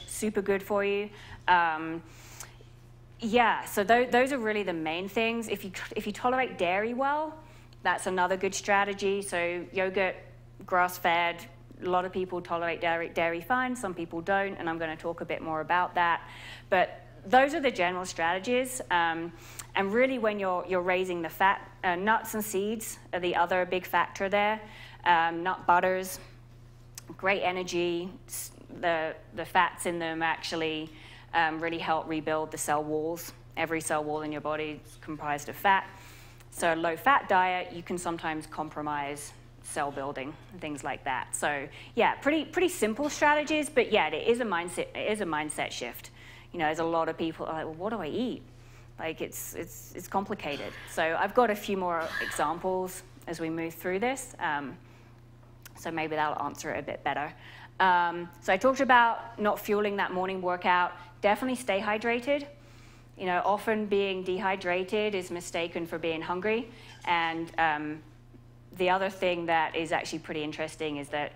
Speaker 3: good for you. Yeah, so those are really the main things. If you tolerate dairy well, that's another good strategy. So yogurt, grass-fed, a lot of people tolerate dairy fine, some people don't, and I'm going to talk a bit more about that. But those are the general strategies. And really, when you're raising the fat, nuts and seeds are the other big factor there. Nut butters, great energy. The fats in them actually really help rebuild the cell walls. Every cell wall in your body is comprised of fat. So a low-fat diet, you can sometimes compromise cell building and things like that. So yeah, pretty simple strategies, but yeah, it is a mindset shift. You know, there's a lot of people are like, well, what do I eat? Like, it's complicated. So I've got a few more examples as we move through this. So maybe that'll answer it a bit better. So I talked about not fueling that morning workout. Definitely stay hydrated. You know, often being dehydrated is mistaken for being hungry. And the other thing that is actually pretty interesting is that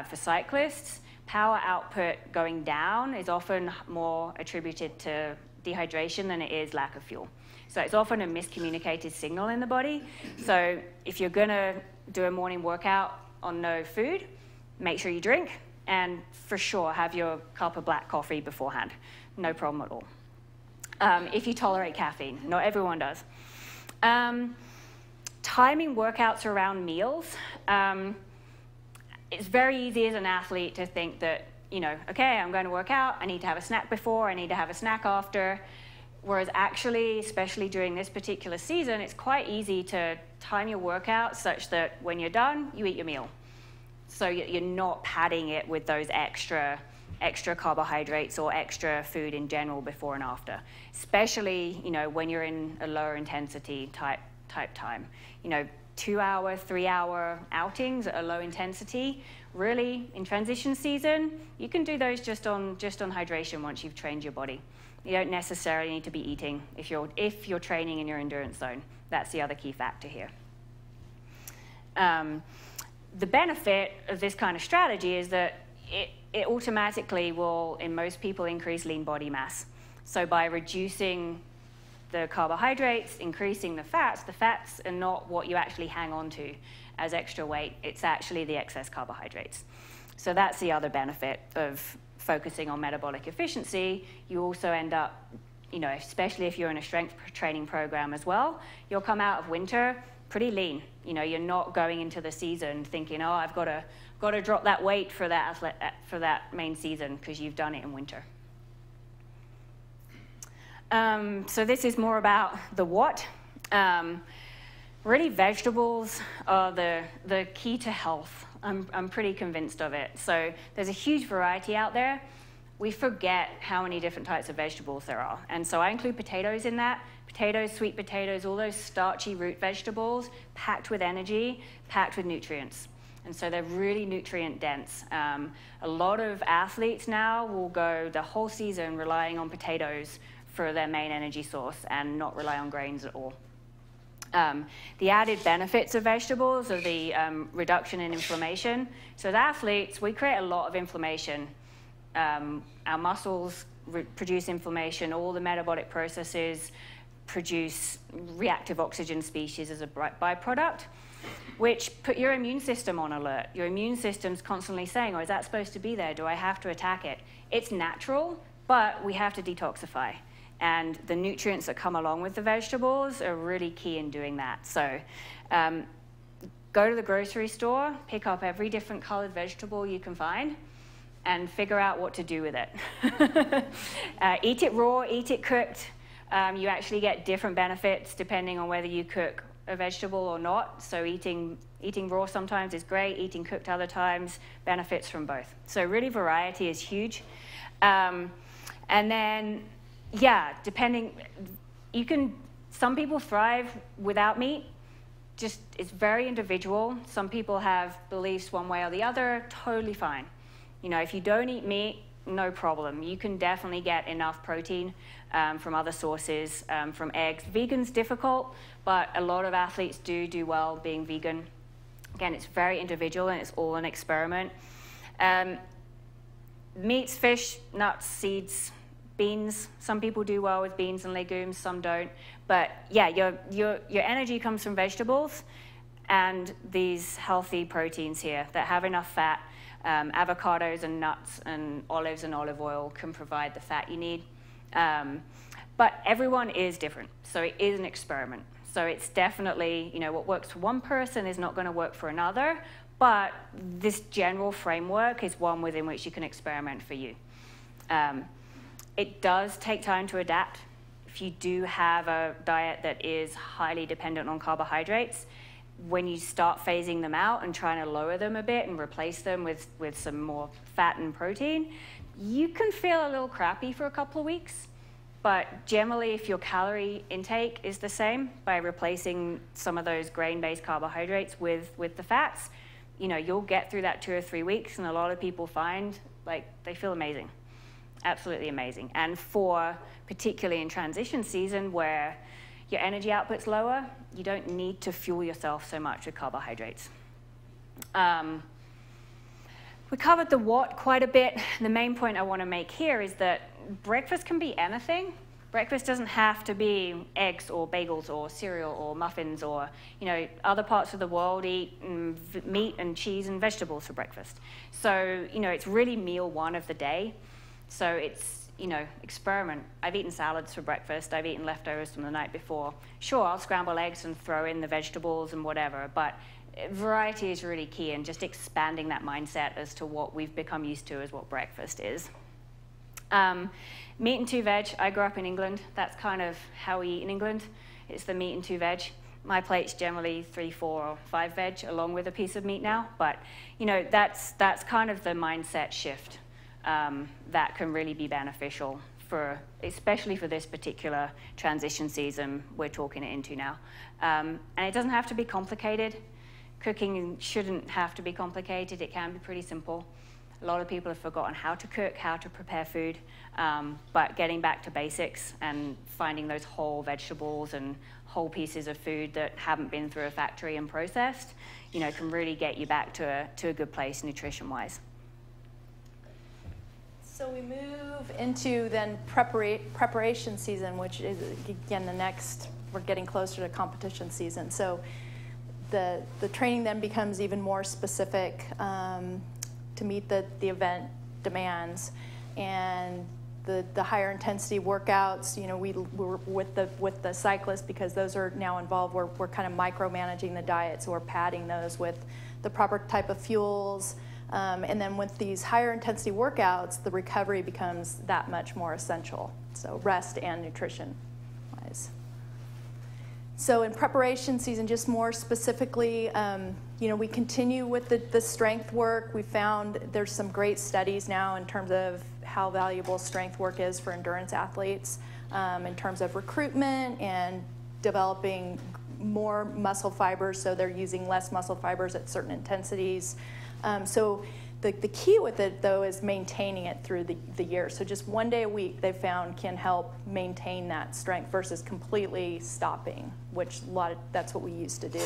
Speaker 3: for cyclists, power output going down is often more attributed to dehydration than it is lack of fuel. So it's often a miscommunicated signal in the body. So if you're going to do a morning workout on no food, make sure you drink, and for sure have your cup of black coffee beforehand. No problem at all. If you tolerate caffeine, not everyone does. Timing workouts around meals. It's very easy as an athlete to think that, you know, okay, I'm going to work out, I need to have a snack before, I need to have a snack after. Whereas actually, especially during this particular season, it's quite easy to time your workout such that when you're done, you eat your meal. So you're not padding it with those extra carbohydrates or extra food in general before and after. Especially, you know, when you're in a lower intensity type time. You know, 2-hour, 3-hour outings at a low intensity. Really, in transition season, you can do those just on hydration once you've trained your body. You don't necessarily need to be eating if you're training in your endurance zone. That's the other key factor here. The benefit of this kind of strategy is that it automatically will, in most people, increase lean body mass. So by reducing the carbohydrates, increasing the fats are not what you actually hang on to as extra weight. It's actually the excess carbohydrates. So that's the other benefit of focusing on metabolic efficiency. You also end up, especially if you're in a strength training program as well, you'll come out of winter pretty lean. You're not going into the season thinking, oh, I've got to drop that weight for that main season, because you've done it in winter. So this is more about the what. Really, vegetables are the key to health. I'm pretty convinced of it. So there's a huge variety out there. We forget how many different types of vegetables there are. And so I include potatoes in that. Potatoes, sweet potatoes, all those starchy root vegetables, packed with energy, packed with nutrients. And so they're really nutrient dense. A lot of athletes now will go the whole season relying on potatoes for their main energy source and not rely on grains at all. The added benefits of vegetables are the reduction in inflammation. So as athletes, we create a lot of inflammation. Our muscles produce inflammation. All the metabolic processes produce reactive oxygen species as a byproduct, which put your immune system on alert. Your immune system's constantly saying, oh, is that supposed to be there? Do I have to attack it? It's natural, but we have to detoxify. And the nutrients that come along with the vegetables are really key in doing that. So go to the grocery store, pick up every different colored vegetable you can find, and figure out what to do with it. Eat it raw, eat it cooked. You actually get different benefits depending on whether you cook a vegetable or not. So eating raw sometimes is great, eating cooked other times, benefits from both. So really, variety is huge. And then, yeah, some people thrive without meat. Just, it's very individual. Some people have beliefs one way or the other, totally fine. If you don't eat meat, no problem. You can definitely get enough protein from other sources, from eggs. Vegan's difficult, but a lot of athletes do well being vegan. Again, it's very individual and it's all an experiment. Meats, fish, nuts, seeds, beans. Some people do well with beans and legumes, some don't. But yeah, your energy comes from vegetables and these healthy proteins here that have enough fat. Avocados and nuts and olives and olive oil can provide the fat you need. But everyone is different, so it is an experiment. So it's definitely, what works for one person is not going to work for another, but this general framework is one within which you can experiment for you. It does take time to adapt. If you do have a diet that is highly dependent on carbohydrates, when you start phasing them out and trying to lower them a bit and replace them with some more fat and protein, you can feel a little crappy for a couple of weeks. But generally, if your calorie intake is the same, by replacing some of those grain-based carbohydrates with the fats, you'll get through that 2 or 3 weeks, and a lot of people find, they feel amazing. Absolutely amazing. And particularly in transition season where your energy output's lower, you don't need to fuel yourself so much with carbohydrates. We covered the what quite a bit. The main point I want to make here is that breakfast can be anything. Breakfast doesn't have to be eggs or bagels or cereal or muffins or, other parts of the world eat meat and cheese and vegetables for breakfast. So, it's really meal one of the day. So it's, experiment. I've eaten salads for breakfast. I've eaten leftovers from the night before. Sure, I'll scramble eggs and throw in the vegetables and whatever, but variety is really key, and just expanding that mindset as to what we've become used to as what breakfast is. Meat and 2 veg. I grew up in England. That's kind of how we eat in England. It's the meat and 2 veg. My plate's generally 3, 4, or 5 veg along with a piece of meat now, but that's kind of the mindset shift. That can really be beneficial especially for this particular transition season we're talking it into now. And it doesn't have to be complicated. Cooking shouldn't have to be complicated. It can be pretty simple. A lot of people have forgotten how to cook, how to prepare food, but getting back to basics and finding those whole vegetables and whole pieces of food that haven't been through a factory and processed, can really get you back to a good place nutrition-wise.
Speaker 2: So we move into then preparation season, which is, again, we're getting closer to competition season. So the training then becomes even more specific to meet the event demands. And the higher intensity workouts, we're with the cyclists, because those are now involved, we're kind of micromanaging the diet, so we're padding those with the proper type of fuels. And then with these higher intensity workouts, the recovery becomes that much more essential. So rest and nutrition wise. So in preparation season, just more specifically, we continue with the strength work. We found there's some great studies now in terms of how valuable strength work is for endurance athletes, in terms of recruitment and developing more muscle fibers, so they're using less muscle fibers at certain intensities. So the key with it, though, is maintaining it through the year. So just one day a week, they've found can help maintain that strength versus completely stopping, which that's what we used to do.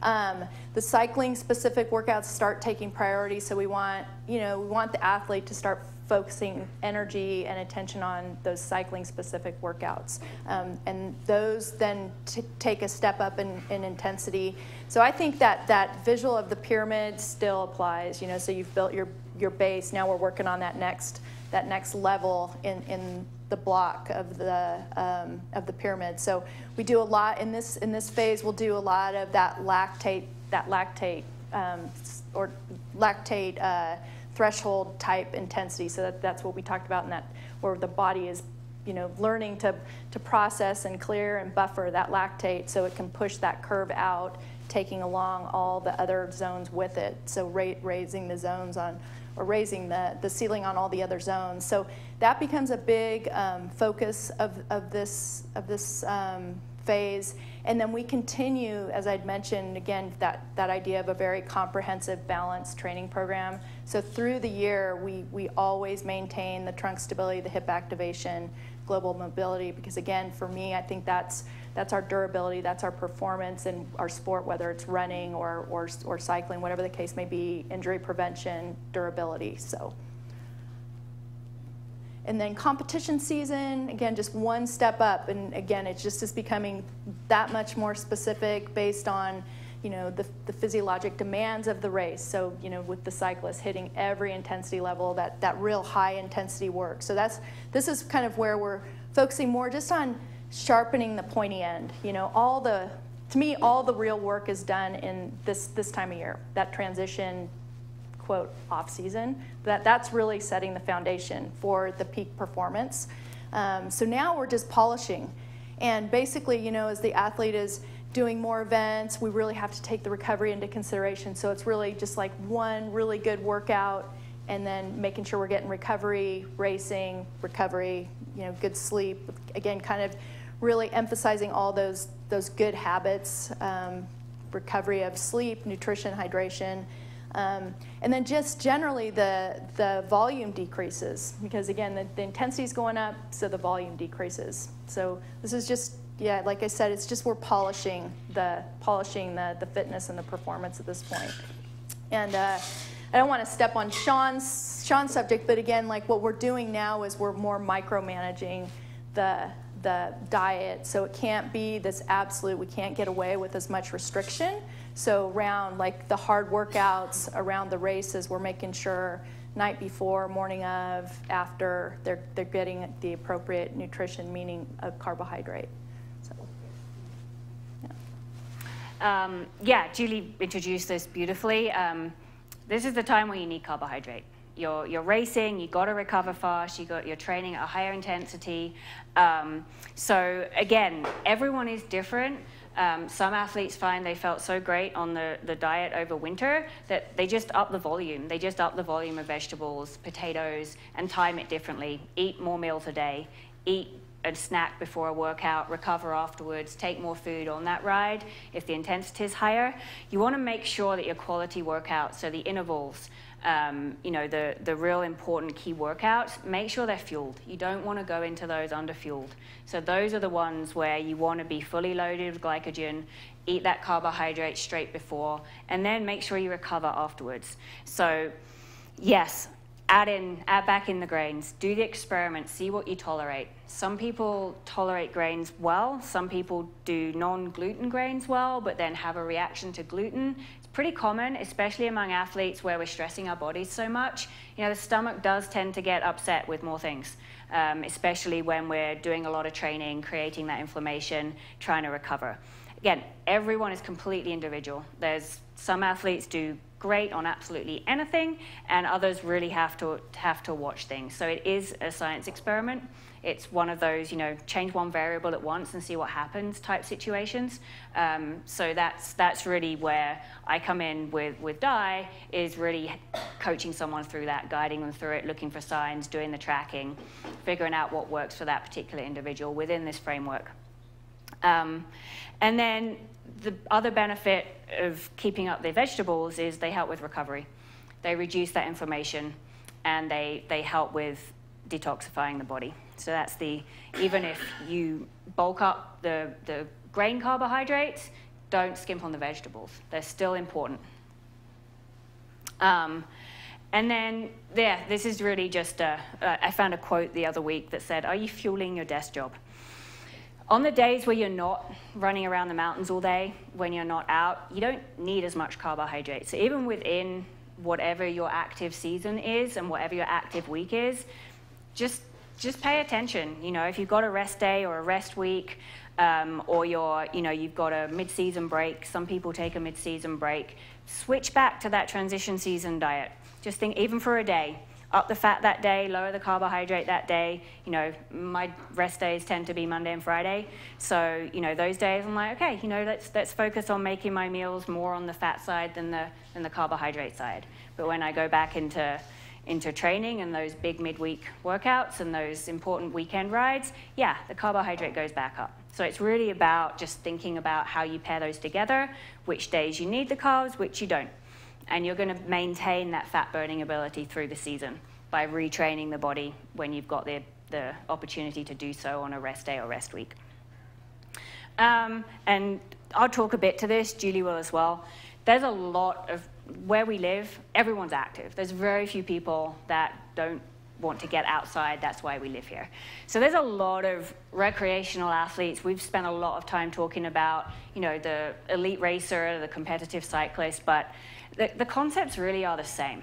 Speaker 2: The cycling specific workouts start taking priority. So we want the athlete to start focusing energy and attention on those cycling specific workouts. And those then take a step up in intensity. So I think that visual of the pyramid still applies, so you've built your base. Now we're working on that next level in the block of the pyramid. So we do a lot in this phase. We'll do a lot of that lactate threshold type intensity. So that's what we talked about in that, where the body is learning to process and clear and buffer that lactate so it can push that curve out, taking along all the other zones with it. So raising the zones or raising the ceiling on all the other zones. So that becomes a big focus of this phase. And then we continue, as I'd mentioned, again, that idea of a very comprehensive, balanced training program. So through the year, we always maintain the trunk stability, the hip activation, global mobility, because again, for me, I think that's our durability, that's our performance in our sport, whether it's running or cycling, whatever the case may be, injury prevention, durability. So. And then competition season, again, just one step up. And again, it just is becoming that much more specific based on, the physiologic demands of the race. So, with the cyclist hitting every intensity level, that real high intensity work. So this is kind of where we're focusing more just on sharpening the pointy end. To me, all the real work is done in this time of year, that transition, quote, off season. That's really setting the foundation for the peak performance. So now we're just polishing. And basically, as the athlete is doing more events, we really have to take the recovery into consideration. So it's really just like one really good workout and then making sure we're getting recovery, racing, recovery, good sleep. Again, kind of really emphasizing all those good habits, recovery of sleep, nutrition, hydration. And then just generally the volume decreases, because again, the intensity is going up, so the volume decreases. So this is just, like I said, it's just we're polishing the fitness and the performance at this point. And I don't want to step on Sean's subject, but again, like what we're doing now is we're more micromanaging the diet. So it can't be this absolute, we can't get away with as much restriction. So around like the hard workouts, around the races, we're making sure night before, morning of, after, they're getting the appropriate nutrition, meaning a carbohydrate. So,
Speaker 3: Julie introduced this beautifully. This is the time where you need carbohydrate. You're racing, you've got to recover fast, you're training at a higher intensity. So again, everyone is different. Some athletes find they felt so great on the diet over winter that they just up the volume. They just up the volume of vegetables, potatoes, and time it differently. Eat more meals a day, eat a snack before a workout, recover afterwards, take more food on that ride. If the intensity is higher, you want to make sure that your quality workouts, so the intervals, you know, the real important key workouts, make sure they're fueled. You don't want to go into those under-fueled. So those are the ones where you want to be fully loaded with glycogen, eat that carbohydrate straight before, and then make sure you recover afterwards. So yes, add back in the grains, do the experiment, see what you tolerate. Some people tolerate grains well, some people do non-gluten grains well, but then have a reaction to gluten. It's pretty common, especially among athletes where we're stressing our bodies so much. You know, the stomach does tend to get upset with more things, especially when we're doing a lot of training, creating that inflammation, trying to recover. Again, everyone is completely individual. There's some athletes do great on absolutely anything, and others really have to watch things. So it is a science experiment. It's one of those, you know, change one variable at once and see what happens type situations. So that's really where I come in with Di, is really coaching someone through that, guiding them through it, looking for signs, doing the tracking, figuring out what works for that particular individual within this framework. And then the other benefit of keeping up the vegetables is they help with recovery. They reduce that inflammation, and they help with detoxifying the body. So that's even if you bulk up the grain carbohydrates, don't skimp on the vegetables. They're still important. And then, this is really just I found a quote the other week that said, "Are you fueling your desk job?" On the days where you're not running around the mountains all day, when you're not out, you don't need as much carbohydrates. So even within whatever your active season is and whatever your active week is, just pay attention. You know, if you've got a rest day or a rest week, or you've got a mid-season break, some people take a mid-season break, switch back to that transition season diet. Just think, even for a day, up the fat that day, lower the carbohydrate that day. You know, my rest days tend to be Monday and Friday. So, you know, those days I'm like, okay, you know, let's focus on making my meals more on the fat side than the carbohydrate side. But when I go back into training and those big midweek workouts and those important weekend rides, yeah, the carbohydrate goes back up. So it's really about just thinking about how you pair those together, which days you need the carbs, which you don't. And you're going to maintain that fat-burning ability through the season by retraining the body when you've got the opportunity to do so on a rest day or rest week. And I'll talk a bit to this, Julie will as well. There's a lot of, where we live, everyone's active. There's very few people that don't want to get outside. That's why we live here. So there's a lot of recreational athletes. We've spent a lot of time talking about, you know, the elite racer, the competitive cyclist, but the concepts really are the same.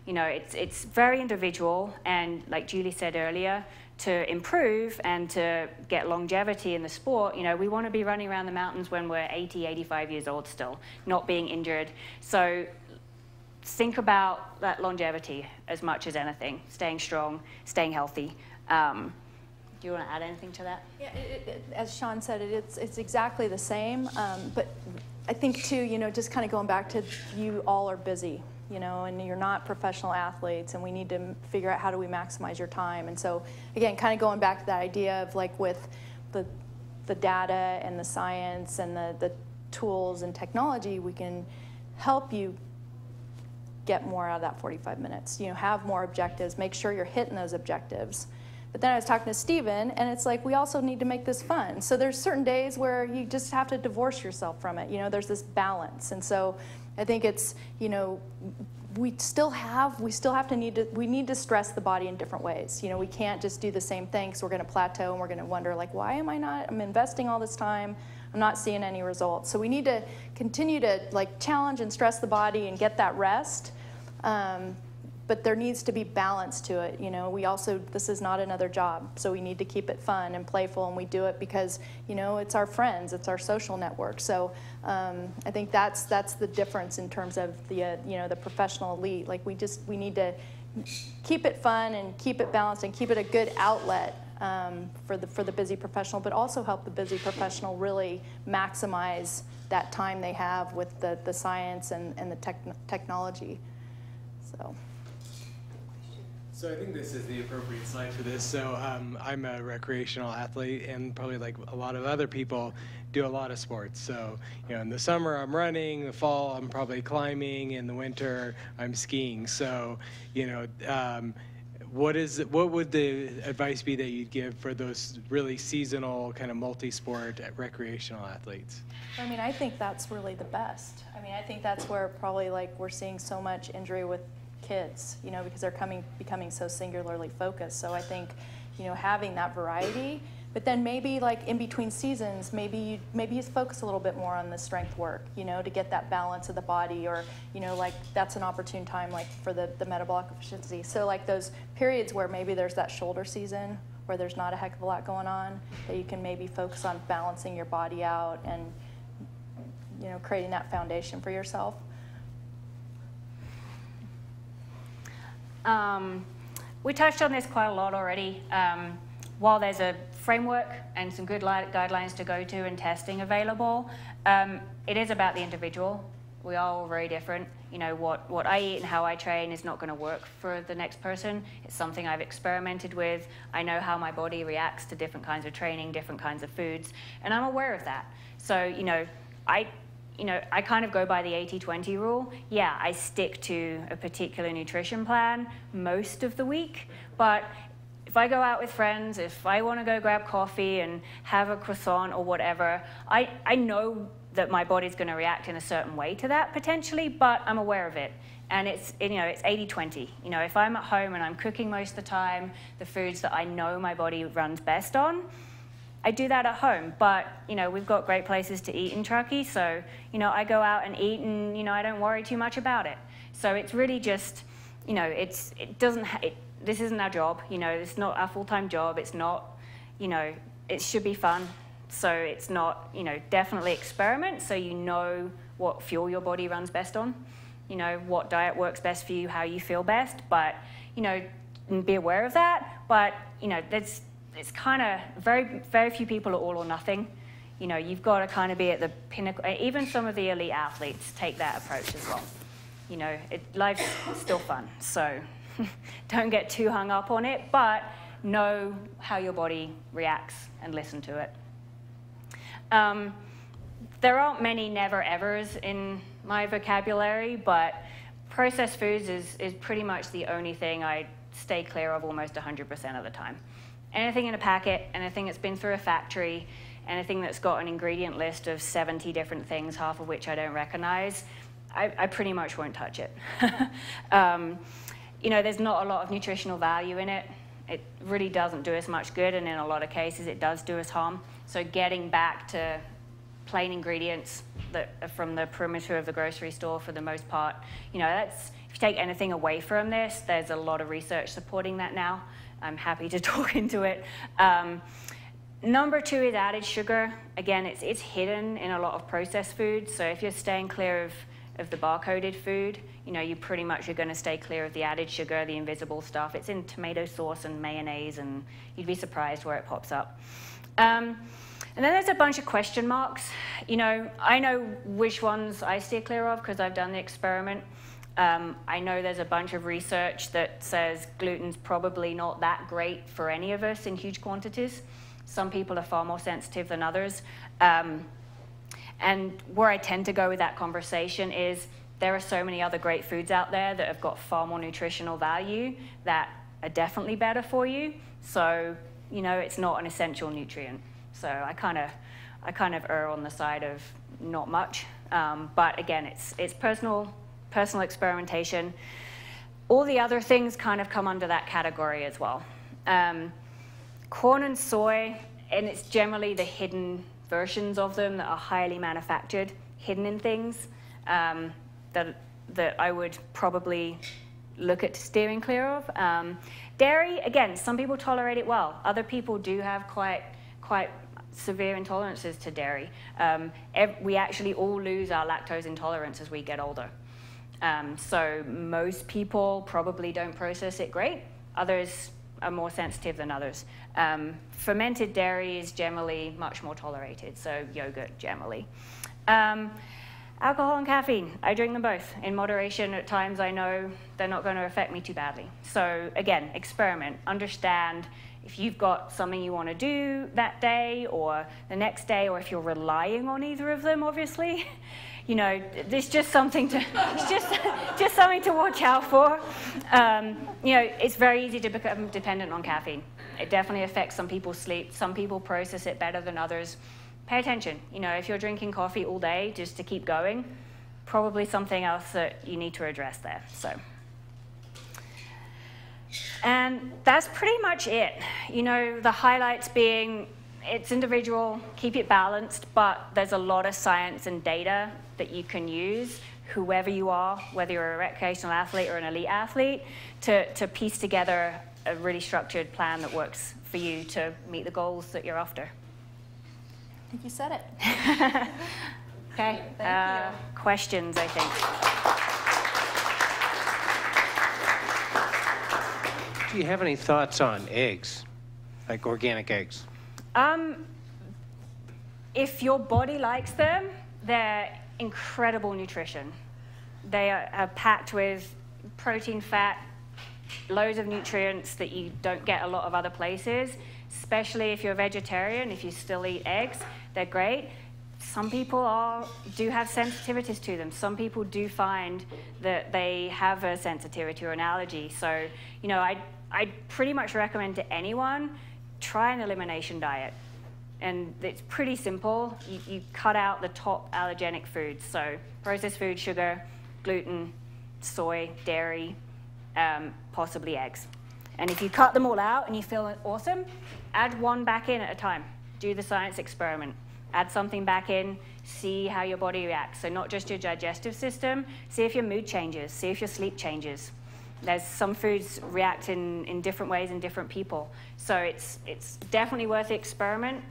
Speaker 3: You know, it's very individual, and like Julie said earlier, to improve and to get longevity in the sport, you know, we want to be running around the mountains when we're 80, 85 years old still, not being injured. So think about that longevity as much as anything, staying strong, staying healthy. Do you want to add anything to that?
Speaker 2: Yeah, as Sean said, it's exactly the same, but I think too, you know, just kind of going back to, you all are busy, you know, and you're not professional athletes, and we need to figure out how do we maximize your time. And so again, kind of going back to that idea of like with the data and the science and the tools and technology, we can help you get more out of that 45 minutes, you know, have more objectives, make sure you're hitting those objectives. But then I was talking to Steven, and it's like, we also need to make this fun. So there's certain days where you just have to divorce yourself from it. You know, there's this balance. And so I think it's, you know, we need to stress the body in different ways. You know, we can't just do the same thing, because we're going to plateau and we're going to wonder, like, why am I'm investing all this time, I'm not seeing any results. So we need to continue to like challenge and stress the body and get that rest. But there needs to be balance to it. You know, this is not another job, so we need to keep it fun and playful, and we do it because, you know, it's our friends, it's our social network. So I think that's the difference in terms of the you know, the professional elite. Like we need to keep it fun and keep it balanced and keep it a good outlet for the busy professional, but also help the busy professional really maximize that time they have with the science and the technology. So.
Speaker 5: So I think this is the appropriate slide for this. So I'm a recreational athlete, and probably like a lot of other people, do a lot of sports. So, you know, in the summer I'm running, in the fall I'm probably climbing, in the winter I'm skiing. So, you know, what would the advice be that you'd give for those really seasonal kind of multi-sport recreational athletes?
Speaker 2: I mean, I think that's really the best. I mean, I think that's where probably like we're seeing so much injury with kids, you know, because they're becoming so singularly focused. So I think, you know, having that variety, but then maybe like in between seasons, maybe you focus a little bit more on the strength work, you know, to get that balance of the body, or, you know, like that's an opportune time like for the metabolic efficiency. So like those periods where maybe there's that shoulder season where there's not a heck of a lot going on, that you can maybe focus on balancing your body out and, you know, creating that foundation for yourself.
Speaker 3: We touched on this quite a lot already. While there's a framework and some good guidelines to go to and testing available, it is about the individual. We are all very different. You know, what I eat and how I train is not going to work for the next person. It's something I've experimented with. I know how my body reacts to different kinds of training, different kinds of foods, and I'm aware of that. So, you know, I kind of go by the 80-20 rule. Yeah, I stick to a particular nutrition plan most of the week, but if I go out with friends, if I want to go grab coffee and have a croissant or whatever, I know that my body's going to react in a certain way to that potentially, but I'm aware of it. And it's 80-20. You know, if I'm at home and I'm cooking most of the time, the foods that I know my body runs best on, I do that at home. But, you know, we've got great places to eat in Truckee, so, you know, I go out and eat and, you know, I don't worry too much about it. So it's really just, you know, this isn't our job, you know, it's not our full-time job, it's not, you know, it should be fun. So it's not, you know, definitely experiment so you know what fuel your body runs best on, you know, what diet works best for you, how you feel best, but, you know, be aware of that. But, you know, it's kind of very few people are all or nothing. You know, you've got to kind of be at the pinnacle. Even some of the elite athletes take that approach as well. You know, life's still fun, so don't get too hung up on it, but know how your body reacts and listen to it. There aren't many never-evers in my vocabulary, but processed foods is pretty much the only thing I stay clear of almost 100% of the time. Anything in a packet, anything that's been through a factory, anything that's got an ingredient list of 70 different things, half of which I don't recognize, I pretty much won't touch it. You know, there's not a lot of nutritional value in it. It really doesn't do us much good, and in a lot of cases it does do us harm. So getting back to plain ingredients that are from the perimeter of the grocery store for the most part, you know, if you take anything away from this, there's a lot of research supporting that now. I'm happy to talk into it. Number 2 is added sugar. Again, it's hidden in a lot of processed foods. So if you're staying clear of the bar-coded food, you know, you pretty much are going to stay clear of the added sugar, the invisible stuff. It's in tomato sauce and mayonnaise, and you'd be surprised where it pops up. And then there's a bunch of question marks. You know, I know which ones I steer clear of because I've done the experiment. I know there's a bunch of research that says gluten's probably not that great for any of us in huge quantities. Some people are far more sensitive than others. And where I tend to go with that conversation is there are so many other great foods out there that have got far more nutritional value that are definitely better for you. So, you know, it's not an essential nutrient. So I kind of err on the side of not much. But again, it's personal experimentation. All the other things kind of come under that category as well. Corn and soy, and it's generally the hidden versions of them that are highly manufactured, hidden in things, that I would probably look at steering clear of. Dairy, again, some people tolerate it well. Other people do have quite severe intolerances to dairy. We actually all lose our lactose intolerance as we get older. So most people probably don't process it great. Others are more sensitive than others. Fermented dairy is generally much more tolerated, so yogurt generally. Alcohol and caffeine, I drink them both. In moderation, at times I know they're not going to affect me too badly. So again, experiment, understand if you've got something you want to do that day or the next day, or if you're relying on either of them, obviously. You know, there's just something to, it's just something to watch out for. You know, it's very easy to become dependent on caffeine. It definitely affects some people's sleep. Some people process it better than others. Pay attention. You know, if you're drinking coffee all day just to keep going, probably something else that you need to address there. So, and that's pretty much it. You know, the highlights being it's individual, keep it balanced, but there's a lot of science and data that you can use, whoever you are, whether you're a recreational athlete or an elite athlete, to piece together a really structured plan that works for you to meet the goals that you're after.
Speaker 2: I think you said it.
Speaker 3: Okay.
Speaker 2: Thank you.
Speaker 3: Questions, I think.
Speaker 6: Do you have any thoughts on eggs, like organic eggs?
Speaker 3: If your body likes them, they're incredible nutrition. They are packed with protein, fat, loads of nutrients that you don't get a lot of other places, especially if you're a vegetarian. If you still eat eggs, they're great. Some people do have sensitivities to them. Some people do find that they have a sensitivity or an allergy. So, you know, I pretty much recommend to anyone, try an elimination diet. And it's pretty simple. You cut out the top allergenic foods. So processed food, sugar, gluten, soy, dairy, possibly eggs. And if you cut them all out and you feel awesome, add one back in at a time. Do the science experiment. Add something back in, see how your body reacts. So not just your digestive system, see if your mood changes, see if your sleep changes. There's some foods react in different ways in different people. So it's definitely worth the experiment.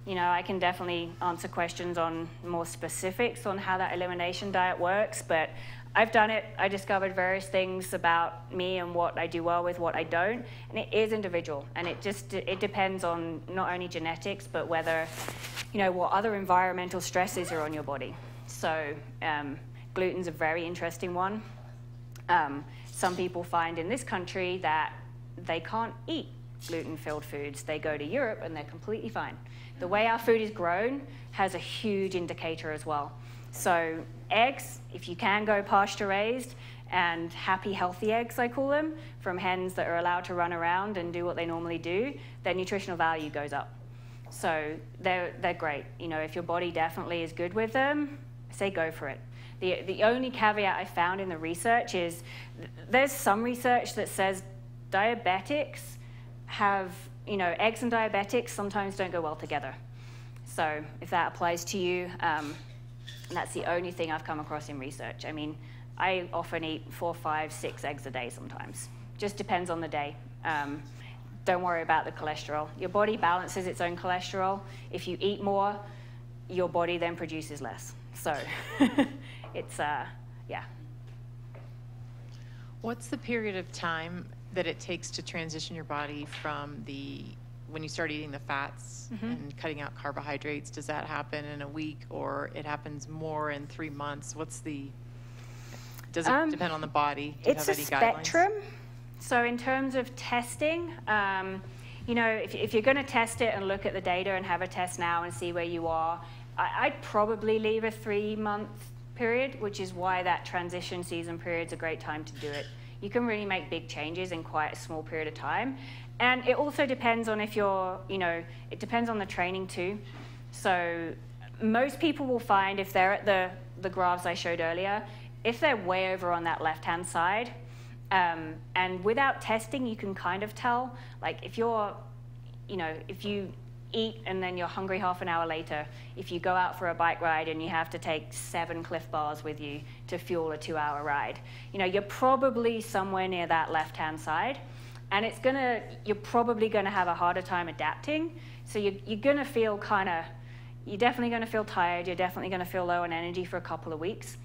Speaker 3: You know, I can definitely answer questions on more specifics on how that elimination diet works, but I've done it. I discovered various things about me and what I do well with, what I don't, and it is individual. And it depends on not only genetics, but whether, you know, what other environmental stresses are on your body. So gluten's a very interesting one. Some people find in this country that they can't eat gluten-filled foods. They go to Europe and they're completely fine. The way our food is grown has a huge indicator as well. So eggs, if you can go pasture-raised, and happy, healthy eggs, I call them, from hens that are allowed to run around and do what they normally do, their nutritional value goes up. So they're great. You know, if your body definitely is good with them, I say go for it. The only caveat I found in the research is there's some research that says diabetics have, you know, eggs and diabetics sometimes don't go well together. So if that applies to you, that's the only thing I've come across in research. I mean, I often eat 4, 5, 6 eggs a day sometimes. Just depends on the day. Don't worry about the cholesterol. Your body balances its own cholesterol. If you eat more, your body then produces less. So it's, yeah.
Speaker 7: What's the period of time that it takes to transition your body from when you start eating the fats and cutting out carbohydrates? Does that happen in a week, or it happens more in 3 months? Does it depend on the body? Do you have any guidelines?
Speaker 3: It's a spectrum. So in terms of testing, you know, if you're going to test it and look at the data and have a test now and see where you are, I'd probably leave a 3-month period, which is why that transition season period is a great time to do it. You can really make big changes in quite a small period of time. And it also depends on if you're, you know, it depends on the training too. So most people will find if they're at the graphs I showed earlier, if they're way over on that left-hand side, and without testing, you can kind of tell, like if you're, you know, if you eat and then you're hungry half an hour later, if you go out for a bike ride and you have to take 7 Cliff Bars with you to fuel a 2-hour ride, you know, you're probably somewhere near that left-hand side. And you're probably gonna have a harder time adapting. So you're gonna feel you're definitely gonna feel tired, you're definitely gonna feel low on energy for a couple of weeks,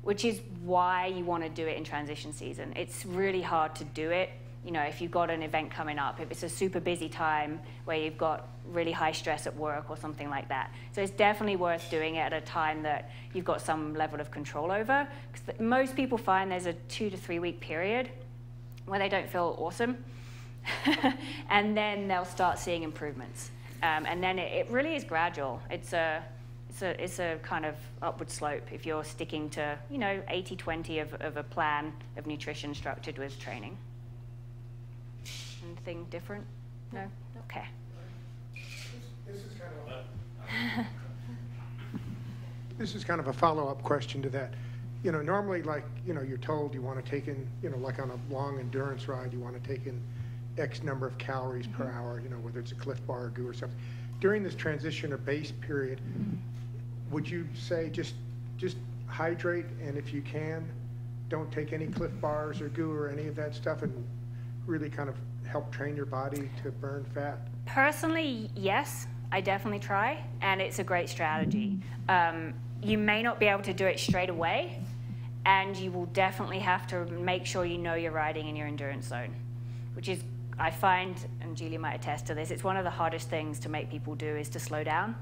Speaker 3: which is why you wanna do it in transition season. It's really hard to do it you know, if you've got an event coming up, if it's a super busy time where you've got really high stress at work or something like that. So it's definitely worth doing it at a time that you've got some level of control over. Because most people find there's a 2 to 3 week period where they don't feel awesome. And then they'll start seeing improvements. And then it really is gradual. It's a kind of upward slope if you're sticking to, you know, 80-20 of a plan of nutrition structured with training. Anything different? No? Okay.
Speaker 4: This is kind of a follow-up question to that. You know, normally, like, you know, you're told you want to take in, you know, like on a long endurance ride, you want to take in X number of calories per hour, you know, whether it's a Cliff Bar or GU or something. During this transition or base period, would you say just hydrate, and if you can, don't take any Cliff Bars or GU or any of that stuff, and really kind of help train your body to burn fat?
Speaker 3: Personally, yes, I definitely try, and it's a great strategy. You may not be able to do it straight away, and you will definitely have to make sure you know you're riding in your endurance zone, which is, I find, and Julie might attest to this, it's one of the hardest things to make people do is to slow down.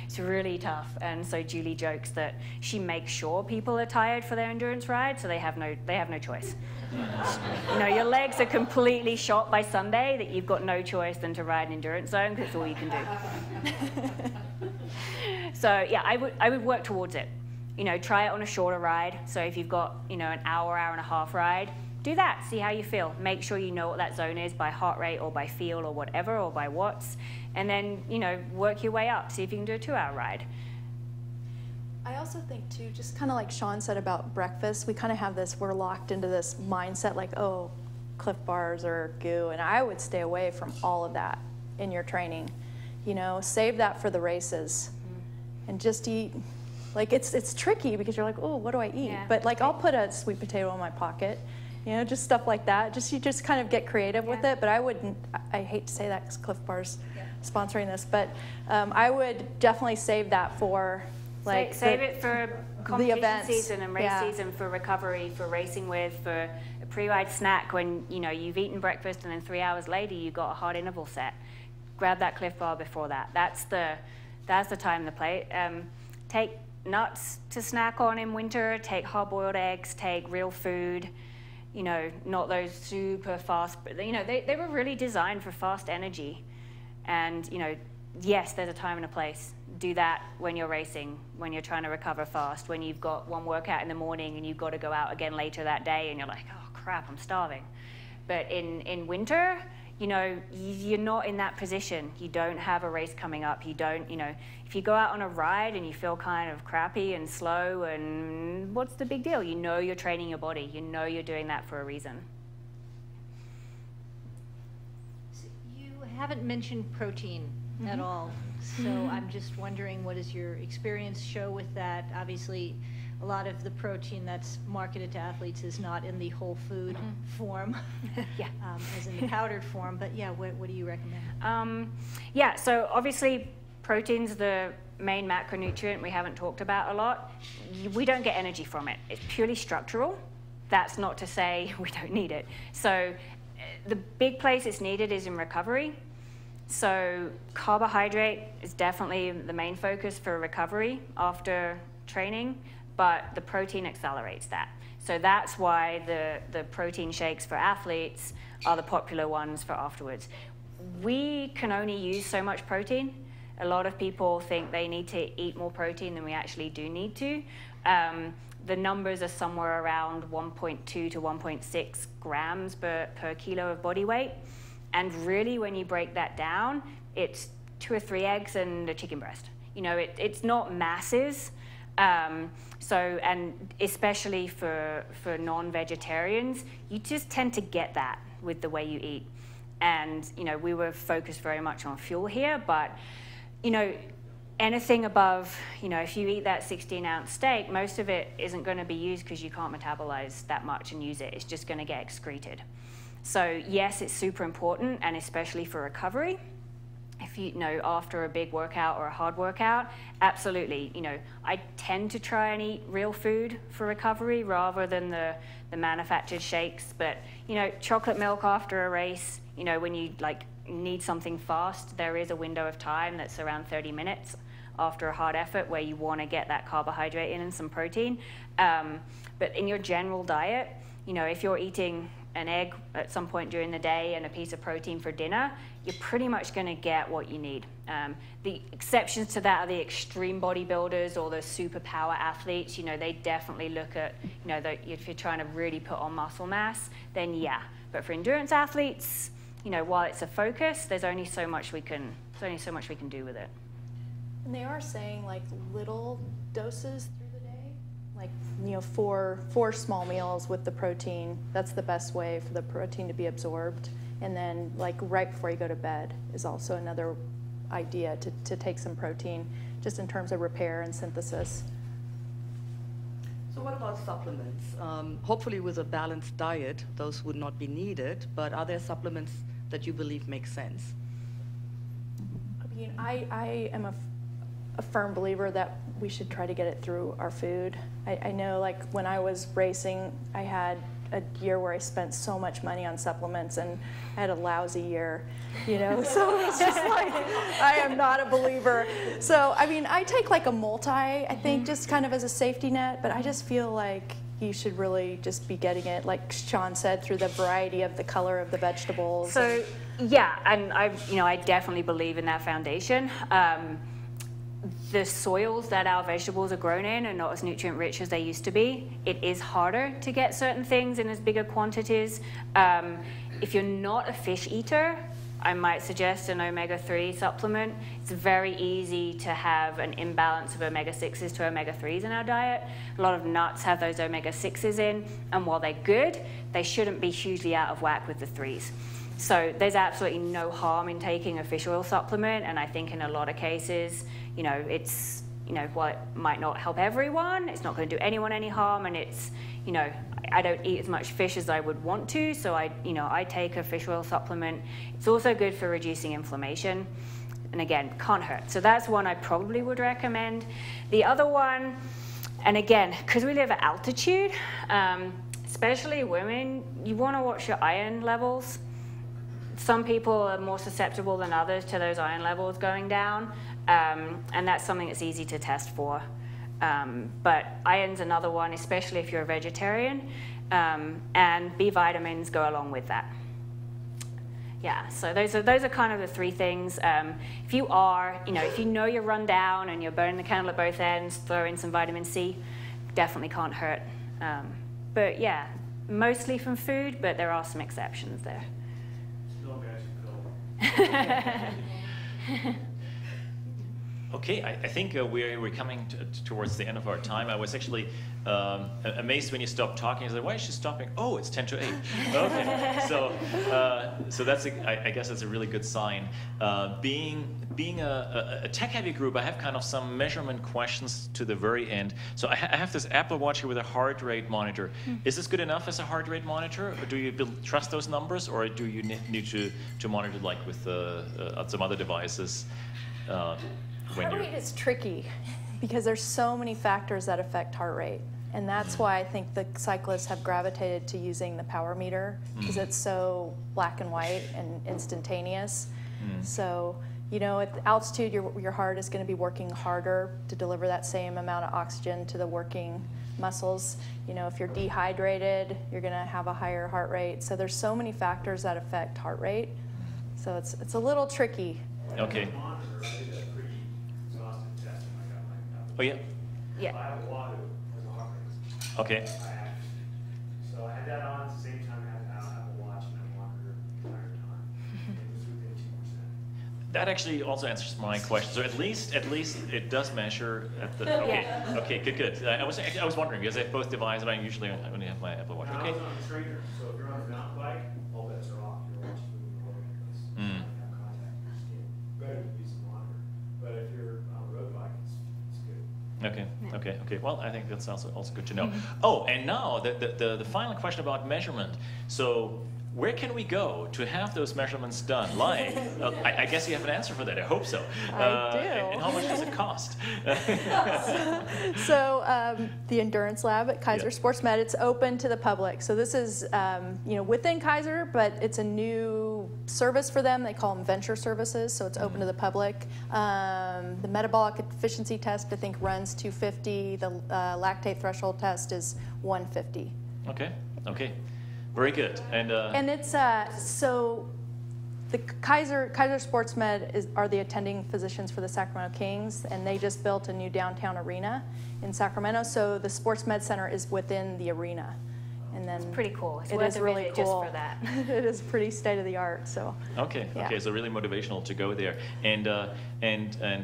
Speaker 3: It's really tough, and so Julie jokes that she makes sure people are tired for their endurance ride, so they have no choice. You know, your legs are completely shot by Sunday that you've got no choice than to ride an endurance zone because it's all you can do. So yeah, I would work towards it. You know, try it on a shorter ride. So if you've got, you know, an hour and a half ride, do that. See how you feel. Make sure you know what that zone is by heart rate or by feel or whatever, or by watts. And then, you know, work your way up. See if you can do a 2-hour ride.
Speaker 2: I also think, too, just kind of like Sean said about breakfast, we kind of have this, we're locked into this mindset like, oh, Cliff Bars or GU, and I would stay away from all of that in your training. You know, save that for the races and just eat. Like, it's tricky because you're like, oh, what do I eat? Yeah. But, like, I'll put a sweet potato in my pocket. You know, just stuff like that. You just kind of get creative with it. But I hate to say that because Cliff Bar's sponsoring this, but I would definitely save that for, like,
Speaker 3: save it for competition season and race season, for recovery, for racing with, for a pre-ride snack when, you know, you've eaten breakfast and then 3 hours later you've got a hard interval set. Grab that Cliff Bar before that. That's the time to play. Take nuts to snack on in winter. Take hard-boiled eggs. Take real food. You know, not those super fast, but, you know, they were really designed for fast energy. And, you know, yes, there's a time and a place. Do that when you're racing, when you're trying to recover fast, when you've got one workout in the morning and you've got to go out again later that day and you're like, oh, crap, I'm starving. But in winter, you know, you're not in that position. You don't have a race coming up. You don't, you know, if you go out on a ride and you feel kind of crappy and slow, and what's the big deal? You know you're training your body. You know you're doing that for a reason.
Speaker 8: So you haven't mentioned protein at all. So I'm just wondering, what does your experience show with that? Obviously, a lot of the protein that's marketed to athletes is not in the whole food form, as in the powdered form. But yeah, what do you recommend?
Speaker 3: Yeah, so obviously protein's the main macronutrient we haven't talked about a lot. We don't get energy from it. It's purely structural. That's not to say we don't need it. So the big place it's needed is in recovery. So carbohydrate is definitely the main focus for recovery after training, but the protein accelerates that. So that's why the protein shakes for athletes are the popular ones for afterwards. We can only use so much protein. A lot of people think they need to eat more protein than we actually do need to. The numbers are somewhere around 1.2 to 1.6 grams per kilo of body weight. And really, when you break that down, it's 2 or 3 eggs and a chicken breast. You know, it's not masses. So, and especially for non-vegetarians, you just tend to get that with the way you eat. And, you know, we were focused very much on fuel here, but, you know, anything above, you know, if you eat that 16-ounce steak, most of it isn't going to be used because you can't metabolize that much and use it. It's just going to get excreted. So yes, it's super important, and especially for recovery. if you know, after a big workout or a hard workout, absolutely. I tend to try and eat real food for recovery rather than the manufactured shakes. But, chocolate milk after a race, when you need something fast, there is a window of time that's around 30 minutes after a hard effort where you want to get that carbohydrate in and some protein. But in your general diet, if you're eating an egg at some point during the day and a piece of protein for dinner, you're pretty much going to get what you need. The exceptions to that are the extreme bodybuilders or the superpower athletes. They definitely look at, if you're trying to really put on muscle mass, then yeah. But for endurance athletes, while it's a focus, there's only so much we can do with it.
Speaker 2: And they are saying little doses through the day, 4 small meals with the protein. That's the best way for the protein to be absorbed. And then right before you go to bed is also another idea to take some protein, just in terms of repair and synthesis.
Speaker 9: So what about supplements? Hopefully with a balanced diet, those would not be needed, but are there supplements that you believe make sense?
Speaker 2: I mean, I am a firm believer that we should try to get it through our food. I know when I was racing, I had a year where I spent so much money on supplements and I had a lousy year, so it's just I am not a believer. So, I mean, I take a multi, I think, just kind of as a safety net, but I just feel like you should really just be getting it, like Sean said, through the variety of the color of the vegetables.
Speaker 3: So, yeah, and I definitely believe in that foundation. The soils that our vegetables are grown in are not as nutrient rich as they used to be. It is harder to get certain things in as bigger quantities. If you're not a fish eater, I might suggest an omega-3 supplement. It's very easy to have an imbalance of omega-6s to omega-3s in our diet. A lot of nuts have those omega-6s in, and while they're good, they shouldn't be hugely out of whack with the 3s. So there's absolutely no harm in taking a fish oil supplement, and I think in a lot of cases, it's, while it might not help everyone, it's not going to do anyone any harm, and it's, I don't eat as much fish as I would want to, so I take a fish oil supplement. It's also good for reducing inflammation, and again, can't hurt. So that's one I probably would recommend. The other one, and again, because we live at altitude, especially women, you want to watch your iron levels. Some people are more susceptible than others to those iron levels going down, and that's something that's easy to test for. But iron's another one, especially if you're a vegetarian, and B vitamins go along with that. Yeah, so those are kind of the 3 things. If you are, if you know you're run down and you're burning the candle at both ends, throw in some vitamin C, definitely can't hurt. But yeah, mostly from food, but there are some exceptions there.
Speaker 1: Okay, I think we're coming towards the end of our time. I was actually amazed when you stopped talking. I was like, why is she stopping? Oh, it's 10 to 8. Okay, so that's I guess that's a really good sign. Being a tech-heavy group, I have kind of some measurement questions to the very end. So I have this Apple Watch here with a heart rate monitor. Is this good enough as a heart rate monitor, or do you trust those numbers, or do you need to monitor like with some other devices?
Speaker 2: Heart rate is tricky because there's so many factors that affect heart rate. And that's why I think the cyclists have gravitated to using the power meter, because it's so black and white and instantaneous. So, at altitude, your heart is going to be working harder to deliver that same amount of oxygen to the working muscles. If you're dehydrated, you're going to have a higher heart rate. So there's so many factors that affect heart rate. So it's a little tricky.
Speaker 1: Okay. Oh, yeah?
Speaker 3: Yeah.
Speaker 10: I have a Wahoo as a heart rate.
Speaker 1: Okay.
Speaker 10: So I had that on at the same time I had Apple Watch, and I monitored the entire time. It was within 2%.
Speaker 1: That actually also answers my question. So at least it does measure at the. Okay.
Speaker 3: Yeah.
Speaker 1: Okay. Good. I was wondering because I have both devices, but I usually only have my Apple Watch.
Speaker 10: Now,
Speaker 1: Okay.
Speaker 10: I was on a trainer, so if you're on a mountain bike, all bets are off. Your watch is moving all over the place. You have contact with your skin. Better to use a monitor. But if you're on a road bike, it's good.
Speaker 1: Okay. Well, I think that's also good to know. Oh, and now the final question about measurement. So where can we go to have those measurements done? Like, I guess you have an answer for that. I hope so.
Speaker 2: I do.
Speaker 1: And how much does it cost?
Speaker 2: So the Endurance Lab at Kaiser
Speaker 1: Yeah.
Speaker 2: Sports Med, it's open to the public. So this is within Kaiser, but it's a new service for them. They call them venture services, so it's open to the public. The metabolic efficiency test, I think, runs $250. The lactate threshold test is $150.
Speaker 1: Okay. Okay. Very good.
Speaker 2: And it's so the Kaiser Sports Med are the attending physicians for the Sacramento Kings, and they just built a new downtown arena in Sacramento. So the Sports Med Center is within the arena, and then
Speaker 3: Pretty cool. It's
Speaker 2: it
Speaker 3: worth
Speaker 2: is
Speaker 3: a
Speaker 2: really
Speaker 3: visit
Speaker 2: cool.
Speaker 3: just for that.
Speaker 2: It is pretty state of the art. So
Speaker 1: Okay,
Speaker 2: yeah.
Speaker 1: okay, so really motivational to go there. And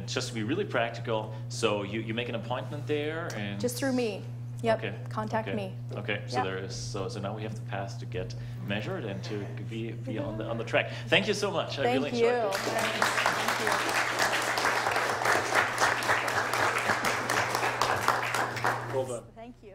Speaker 1: just to be really practical, so you make an appointment there and
Speaker 2: just through me. Yep.
Speaker 1: Okay.
Speaker 2: Contact
Speaker 1: okay.
Speaker 2: me.
Speaker 1: Okay. So
Speaker 2: Yep.
Speaker 1: there is so now we have the path to get measured and to be on the track. Thank you so much. I really
Speaker 2: Thank you.
Speaker 1: enjoyed it.
Speaker 2: Thank you.
Speaker 1: Well done.
Speaker 2: Thank you.